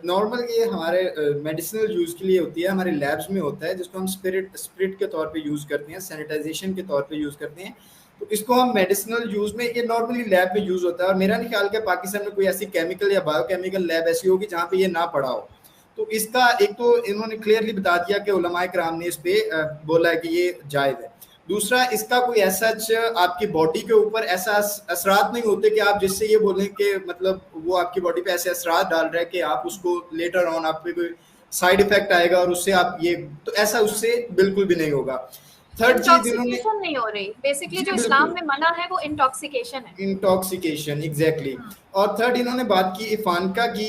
नॉर्मल, ये हमारे मेडिसिनल यूज़ के लिए होती है, हमारे लैब्स में होता है, जिसको हम स्पिरिट के तौर पे यूज़ करते हैं, सैनिटाइजेशन के तौर पे यूज़ करते हैं। तो इसको हम मेडिसिनल यूज़ में, ये नॉर्मली लैब में यूज़ होता है, और मेरा नहीं ख्याल कि पाकिस्तान में कोई ऐसी केमिकल या बायोकेमिकल लैब ऐसी होगी जहाँ पे ये ना पड़ा हो। तो इसका एक तो इन्होंने क्लियरली बता दिया कि उलमाए किराम ने इस पे बोला है कि ये जायज़ है। दूसरा, इसका कोई ऐसा आपकी बॉडी के ऊपर ऐसा असरात नहीं होते कि आप जिससे ये बोलें कि मतलब वो आपकी बॉडी पे ऐसे असरात डाल रहा है कि आप उसको लेटर ऑन आप पे कोई साइड इफेक्ट आएगा और उससे आप ये, तो ऐसा उससे बिल्कुल भी नहीं होगा। थर्ड चीज इन्होंने, इंटॉक्सिकेशन नहीं हो रही बेसिकली, जो इस्लाम में मना है वो इंटॉक्सिकेशन है। Intoxication, exactly. और थर्ड इन्होंने बात की इफानका की,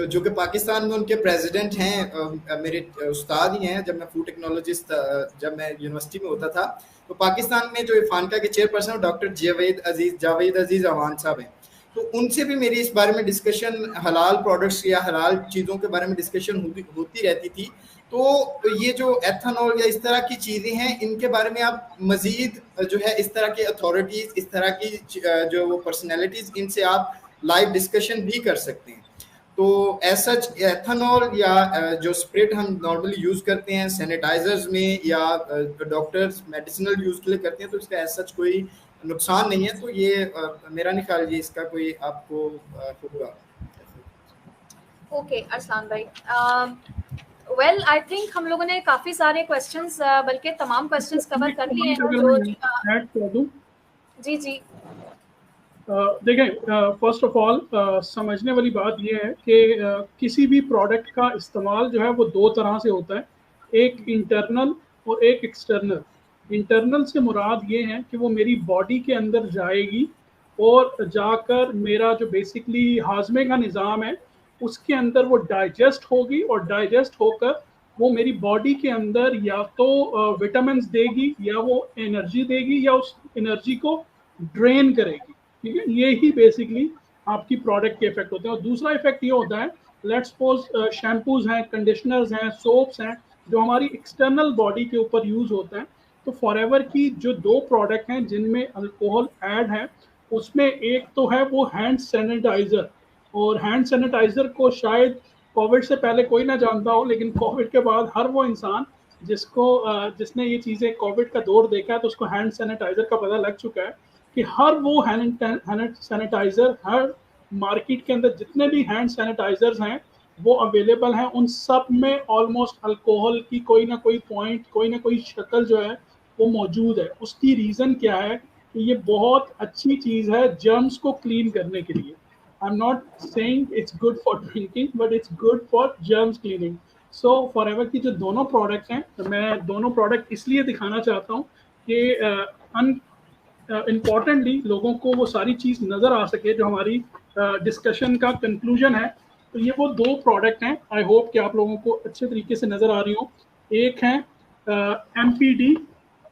जो कि पाकिस्तान में उनके प्रेसिडेंट हैं, मेरे उस्ताद ही हैं। जब मैं फूड टेक्नोलॉजिस्ट, जब मैं यूनिवर्सिटी में होता था, तो पाकिस्तान में जो इफानका के चेयरपर्सन डॉक्टर जावेद अजीज अवान साहब हैं। तो उनसे भी मेरी इस बारे में डिस्कशन, हलाल प्रोडक्ट्स या हलाल चीज़ों के बारे में डिस्कशन होती रहती थी। तो ये जो एथेनॉल या इस तरह की चीज़ें हैं, इनके बारे में आप मजीद जो है इस तरह की अथॉरिटीज़, इस तरह की जो वो पर्सनैलिटीज़, इनसे आप लाइव डिस्कशन भी कर सकते हैं। तो ऐसा एथेनॉल या जो स्प्रिट हम नॉर्मली यूज़ करते हैं सैनिटाइजर्स में या डॉक्टर्स मेडिसिनल यूज़ के लिए करते हैं, तो इसका ऐसा कोई नुकसान नहीं है। तो ये मेरा नहीं ख्याल ये इसका कोई आपको होगा। ओके अरसलान भाई, वेल आई थिंक हम लोगों ने काफ़ी सारे क्वेश्चंस, बल्कि तमाम क्वेश्चंस कवर कर लिए हैं। जी जी देखें, फर्स्ट ऑफ ऑल समझने वाली बात यह है कि किसी भी प्रोडक्ट का इस्तेमाल जो है वो 2 तरह से होता है, एक इंटरनल और एक एक्सटर्नल। इंटरनल से मुराद ये है कि वो मेरी बॉडी के अंदर जाएगी और जाकर मेरा जो बेसिकली हाजमे का निज़ाम है उसके अंदर वो डाइजेस्ट होगी, और डाइजेस्ट होकर वो मेरी बॉडी के अंदर या तो विटामिन्स देगी, या वो एनर्जी देगी, या उस एनर्जी को ड्रेन करेगी। ठीक है, ये ही बेसिकली आपकी प्रोडक्ट के इफेक्ट होते हैं। और दूसरा इफेक्ट ये होता है, लेट्स सपोज शैम्पूज हैं, कंडीशनर्स हैं, सोप्स हैं, जो हमारी एक्सटर्नल बॉडी के ऊपर यूज होते हैं। तो फॉरएवर की जो 2 प्रोडक्ट हैं जिनमें अल्कोहल ऐड है, उसमें एक तो है वो हैंड सैनिटाइजर। और हैंड सैनिटाइजर को शायद कोविड से पहले कोई ना जानता हो, लेकिन कोविड के बाद हर वो इंसान जिसने ये चीज़ें कोविड का दौर देखा है, तो उसको हैंड सैनिटाइजर का पता लग चुका है कि हर वो हैंड सैनिटाइजर, हर मार्केट के अंदर जितने भी हैंड सैनिटाइजर्स हैं वो अवेलेबल हैं, उन सब में ऑलमोस्ट अल्कोहल की कोई ना कोई पॉइंट, कोई ना कोई शक्ल जो है वो मौजूद है। उसकी रीज़न क्या है कि ये बहुत अच्छी चीज़ है जर्म्स को क्लीन करने के लिए। I am not saying it's good for drinking, but it's good for germs cleaning. So forever की जो दोनों प्रोडक्ट्स हैं, तो मैं दोनों प्रोडक्ट इसलिए दिखाना चाहता हूँ कि इम्पॉर्टेंटली लोगों को वो सारी चीज़ नज़र आ सके जो हमारी डिस्कशन का कंक्लूजन है। तो ये वो 2 प्रोडक्ट हैं, आई होप कि आप लोगों को अच्छे तरीके से नज़र आ रही हो। एक है MPD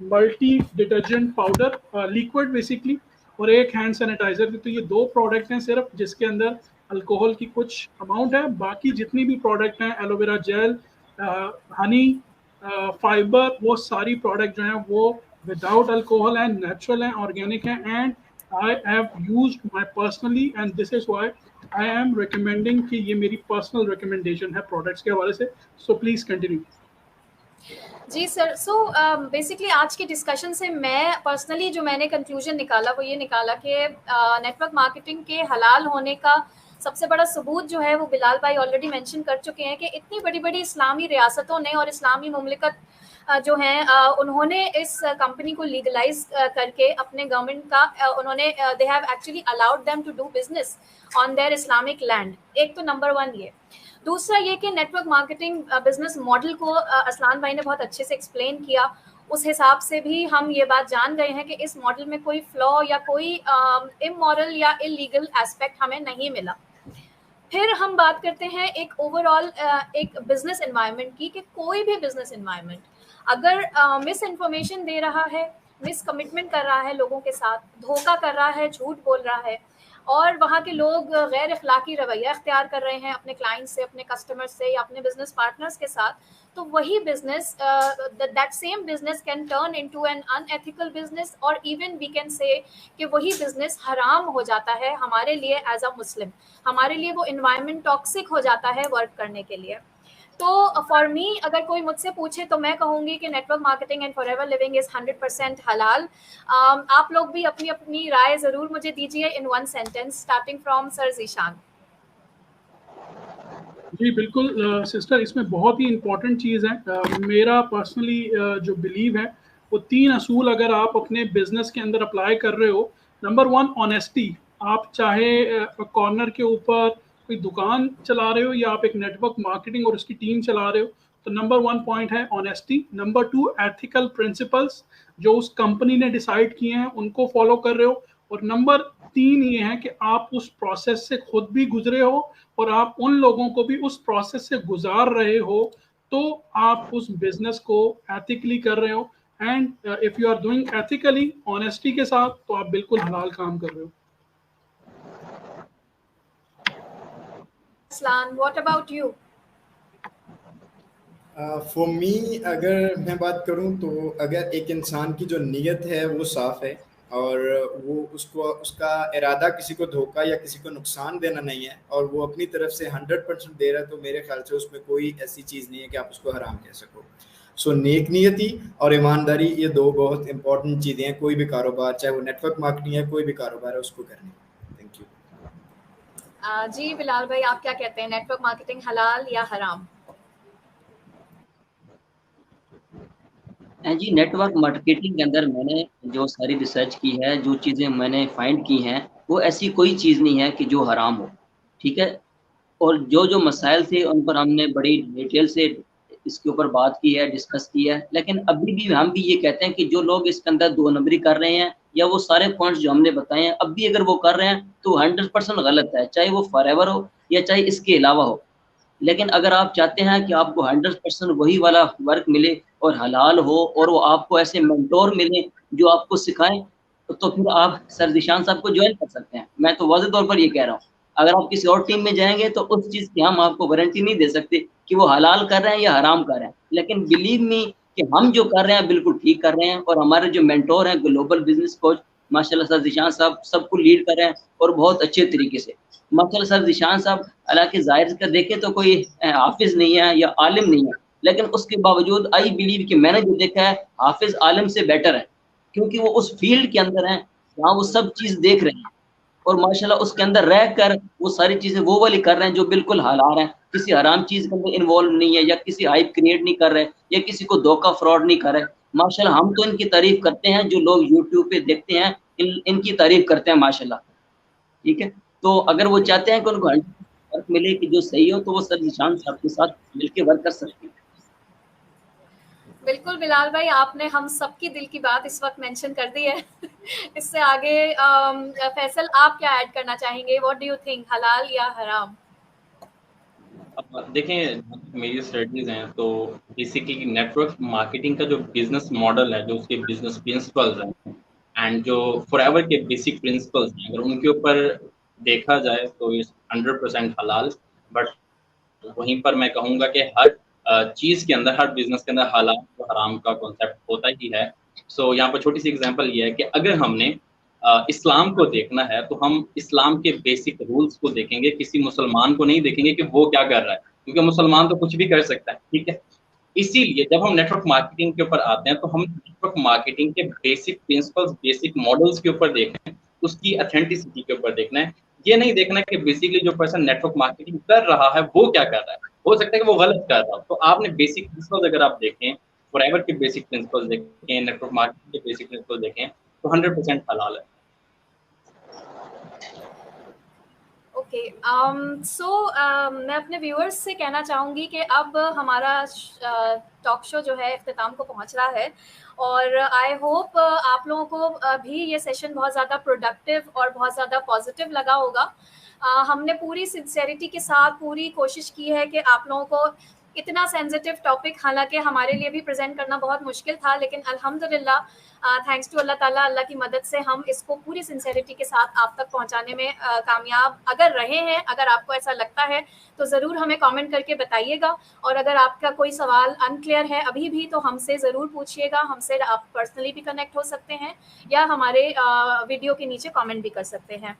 multi detergent powder, liquid basically, और एक हैंड सैनिटाइजर। तो ये 2 प्रोडक्ट हैं सिर्फ जिसके अंदर अल्कोहल की कुछ अमाउंट है। बाकी जितनी भी प्रोडक्ट हैं, एलोवेरा जेल, हनी, फाइबर, वो सारी प्रोडक्ट जो हैं वो विदाउट अल्कोहल एंड नेचुरल हैं, ऑर्गेनिक हैं, and I have used my personally and this is why I am recommending कि ये मेरी पर्सनल रिकमेंडेशन है प्रोडक्ट्स के हवाले से. So please continue. जी सर. सो बेसिकली आज के डिस्कशन से मैं पर्सनली जो मैंने कंक्लूजन निकाला वो ये निकाला कि नेटवर्क मार्केटिंग के हलाल होने का सबसे बड़ा सबूत जो है वो बिलाल भाई ऑलरेडी मेंशन कर चुके हैं कि इतनी बड़ी बड़ी इस्लामी रियासतों ने और इस्लामी मुमलिकत जो हैं उन्होंने इस कंपनी को लीगलाइज करके अपने गवर्नमेंट का उन्होंने they have actually allowed them to do business on their Islamic land. एक तो नंबर 1 ये. दूसरा ये कि नेटवर्क मार्केटिंग बिजनेस मॉडल को असलान भाई ने बहुत अच्छे से एक्सप्लेन किया. उस हिसाब से भी हम ये बात जान गए हैं कि इस मॉडल में कोई फ्लॉ या कोई इमोरल या इलीगल एस्पेक्ट हमें नहीं मिला. फिर हम बात करते हैं एक ओवरऑल एक बिजनेस एनवायरनमेंट की, कि कोई भी बिजनेस एनवायरनमेंट अगर मिस इन्फॉर्मेशन दे रहा है, मिस कमिटमेंट कर रहा है लोगों के साथ, धोखा कर रहा है, झूठ बोल रहा है, और वहाँ के लोग गैर अखलाकी रवैया अख्तियार कर रहे हैं अपने क्लाइंट से, अपने कस्टमर से या अपने बिजनेस पार्टनर्स के साथ, तो वही business that same business can turn into an unethical business, और इवन वी कैन से कि वही बिजनेस हराम हो जाता है हमारे लिए एज अ मुस्लिम. हमारे लिए वो इन्वायरमेंट टॉक्सिक हो जाता है वर्क करने के लिए. तो फॉर मी अगर कोई मुझसे पूछे तो मैं कहूँगी कि network marketing and forever living is 100% हलाल. आप लोग भी अपनी अपनी राय ज़रूर मुझे दीजिए in 1 sentence, starting from sir Zeeshan. जी बिल्कुल सिस्टर, इसमें बहुत ही इम्पोर्टेंट चीज़ है. मेरा पर्सनली जो बिलीव है वो 3 असूल अगर आप अपने बिजनेस के अंदर अप्लाई कर रहे हो. Number 1 honesty. आप चाहे कॉर्नर के ऊपर कोई दुकान चला रहे हो या आप एक नेटवर्क मार्केटिंग और उसकी टीम चला रहे हो, तो नंबर 1 पॉइंट है ऑनेस्टी. नंबर 2 एथिकल प्रिंसिपल्स, जो उस कंपनी ने डिसाइड किए हैं उनको फॉलो कर रहे हो. और नंबर 3 ये है कि आप उस प्रोसेस से खुद भी गुजरे हो और आप उन लोगों को भी उस प्रोसेस से गुजार रहे हो, तो आप उस बिजनेस को एथिकली कर रहे हो. And if you are doing ethically, honesty के साथ, तो आप बिल्कुल हलाल काम कर रहे हो. Aslan, what about you? For me अगर मैं बात करूं तो अगर एक इंसान की जो नीयत है वो साफ़ है और वो उसका इरादा किसी को धोखा या किसी को नुकसान देना नहीं है और वो अपनी तरफ से 100% दे रहा है, तो मेरे ख्याल से उसमें कोई ऐसी चीज़ नहीं है कि आप उसको हराम कह सको. सो नेक नियति और ईमानदारी, ये 2 बहुत इंपॉर्टेंट चीज़ें हैं कोई भी कारोबार, चाहे वो नेटवर्क मार्केटिंग है, कोई भी कारोबार है, उसको करनी. Thank you. जी बिलाल भाई, आप क्या कहते हैं, नेटवर्क मार्केटिंग हलाल या हराम? जी, नेटवर्क मार्केटिंग के अंदर मैंने जो सारी रिसर्च की है, जो चीज़ें मैंने फाइंड की हैं, वो ऐसी कोई चीज़ नहीं है कि जो हराम हो. ठीक है. और जो मसाइल थे उन पर हमने बड़ी डिटेल से इसके ऊपर बात की है, डिस्कस की है. लेकिन अभी भी हम भी ये कहते हैं कि जो लोग इसके अंदर 2 नंबरी कर रहे हैं या वो सारे पॉइंट्स जो हमने बताए हैं अब भी अगर वो कर रहे हैं तो 100% गलत है, चाहे वो फॉरएवर हो या चाहे इसके अलावा हो. लेकिन अगर आप चाहते हैं कि आपको 100% वही वाला वर्क मिले और हलाल हो और वो आपको ऐसे मेंटोर मिले जो आपको सिखाएं, तो फिर आप सर ज़ीशान साहब को ज्वाइन कर सकते हैं. मैं तो वाज़ेह तौर पर ये कह रहा हूँ. अगर आप किसी और टीम में जाएंगे तो उस चीज़ की हम आपको गारंटी नहीं दे सकते कि वो हलाल कर रहे हैं या हराम कर रहे हैं. लेकिन बिलीव मी कि हम जो कर रहे हैं बिल्कुल ठीक कर रहे हैं. और हमारे जो मेंटोर हैं, ग्लोबल बिजनेस कोच माशाल्लाह सर ज़ीशान साहब, सबको लीड कर रहे हैं और बहुत अच्छे तरीके से. माशाल्लाह सर ज़ीशान साहब हालांकि ज़ाहिर का देखें तो कोई हाफिज़ नहीं है या आलिम नहीं है, लेकिन उसके बावजूद आई बिलीव कि मैंने जो देखा है हाफिज़ आलिम से बेटर है, क्योंकि वो उस फील्ड के अंदर हैं जहाँ वो सब चीज़ देख रहे हैं और माशाल्लाह उसके अंदर रह कर वो सारी चीज़ें वो वाली कर रहे हैं जो बिल्कुल हलाल हैं. किसी हराम चीज़ के अंदर इन्वॉल्व नहीं है या किसी हाइप क्रिएट नहीं कर रहे या किसी को धोखा फ्रॉड नहीं कर रहे. माशाल्लाह हम तो इनकी तारीफ करते हैं, जो लोग यूट्यूब पे देखते हैं इनकी तारीफ करते हैं माशाल्लाह. ठीक है. तो अगर वो चाहते हैं कि उनको वर्क मिले कि जो सही हो, तो वो सर ज़ीशान साहब के साथ मिलकर वर्क कर सकते हैं. बिल्कुल बिलाल भाई, आपने हम सबकी दिल की बात इस वक्त मेंशन कर दी है. इससे आगे फैसल आप क्या ऐड करना चाहेंगे? व्हाट डू यू थिंक, हलाल या हराम? देखें, मेरी स्टडीज हैं तो बेसिकली नेटवर्क मार्केटिंग का जो बिजनेस मॉडल है, जो उसके बिजनेस प्रिंसिपल्स हैं एंड जो फॉरएवर के बेसिक प्रिंसिपल्स हैं, अगर उनके ऊपर देखा जाए तो इस 100% हलाल. बट वहीं पर मैं कहूँगा कि हर चीज़ के अंदर, हर बिजनेस के अंदर हलाल और हराम का कॉन्सेप्ट होता ही है। सो यहाँ पर छोटी सी एग्जांपल ये है कि अगर हमने इस्लाम को देखना है तो हम इस्लाम के बेसिक रूल्स को देखेंगे, किसी मुसलमान को नहीं देखेंगे कि वो क्या कर रहा है, क्योंकि मुसलमान तो कुछ भी कर सकता है, ठीक है। इसीलिए जब हम नेटवर्क मार्केटिंग के ऊपर आते हैं तो हम नेटवर्क मार्केटिंग के बेसिक प्रिंसिपल्स, बेसिक मॉडल्स के ऊपर देखना है, उसकी ऑथेंटिसिटी के ऊपर देखना है। ये नहीं देखना है कि बेसिकली जो पर्सन नेटवर्क मार्केटिंग कर रहा है वो क्या कर रहा है, हो सकता है कि वो गलत कर रहा हो। तो आपने बेसिक प्रिंसिपल्स अगर आप देखें, फॉरएवर के बेसिक प्रिंसिपल्स देखें, नेटवर्क मार्केटिंग के बेसिक प्रिंसिपल्स देखें, तो 100% हलाल है। ओके, मैं अपने व्यूअर्स से कहना चाहूँगी कि अब हमारा टॉक शो जो है इख्तिताम को पहुँच रहा है, और आई होप आप लोगों को भी ये सेशन बहुत ज़्यादा प्रोडक्टिव और बहुत ज़्यादा पॉजिटिव लगा होगा। हमने पूरी सिंसेरिटी के साथ पूरी कोशिश की है कि आप लोगों को इतना सेंसिटिव टॉपिक हालांकि हमारे लिए भी प्रेजेंट करना बहुत मुश्किल था, लेकिन अल्हम्दुलिल्लाह थैंक्स टू अल्लाह ताला, अल्लाह की मदद से हम इसको पूरी सिंसेरिटी के साथ आप तक पहुंचाने में कामयाब अगर रहे हैं। अगर आपको ऐसा लगता है तो ज़रूर हमें कमेंट करके बताइएगा, और अगर आपका कोई सवाल अनक्लियर है अभी भी तो हमसे ज़रूर पूछिएगा। हमसे आप पर्सनली भी कनेक्ट हो सकते हैं या हमारे वीडियो के नीचे कमेंट भी कर सकते हैं।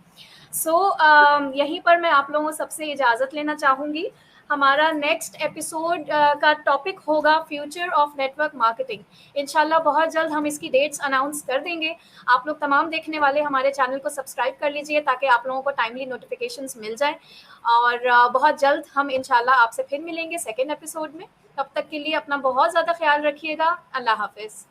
यहीं पर मैं आप लोगों सबसे इजाज़त लेना चाहूँगी। हमारा नेक्स्ट एपिसोड का टॉपिक होगा फ्यूचर ऑफ नेटवर्क मार्केटिंग। इंशाल्लाह बहुत जल्द हम इसकी डेट्स अनाउंस कर देंगे। आप लोग तमाम देखने वाले हमारे चैनल को सब्सक्राइब कर लीजिए ताकि आप लोगों को टाइमली नोटिफिकेशंस मिल जाए, और बहुत जल्द हम इंशाल्लाह आपसे फिर मिलेंगे सेकेंड एपिसोड में। तब तक के लिए अपना बहुत ज़्यादा ख्याल रखिएगा। अल्लाह हाफिज़।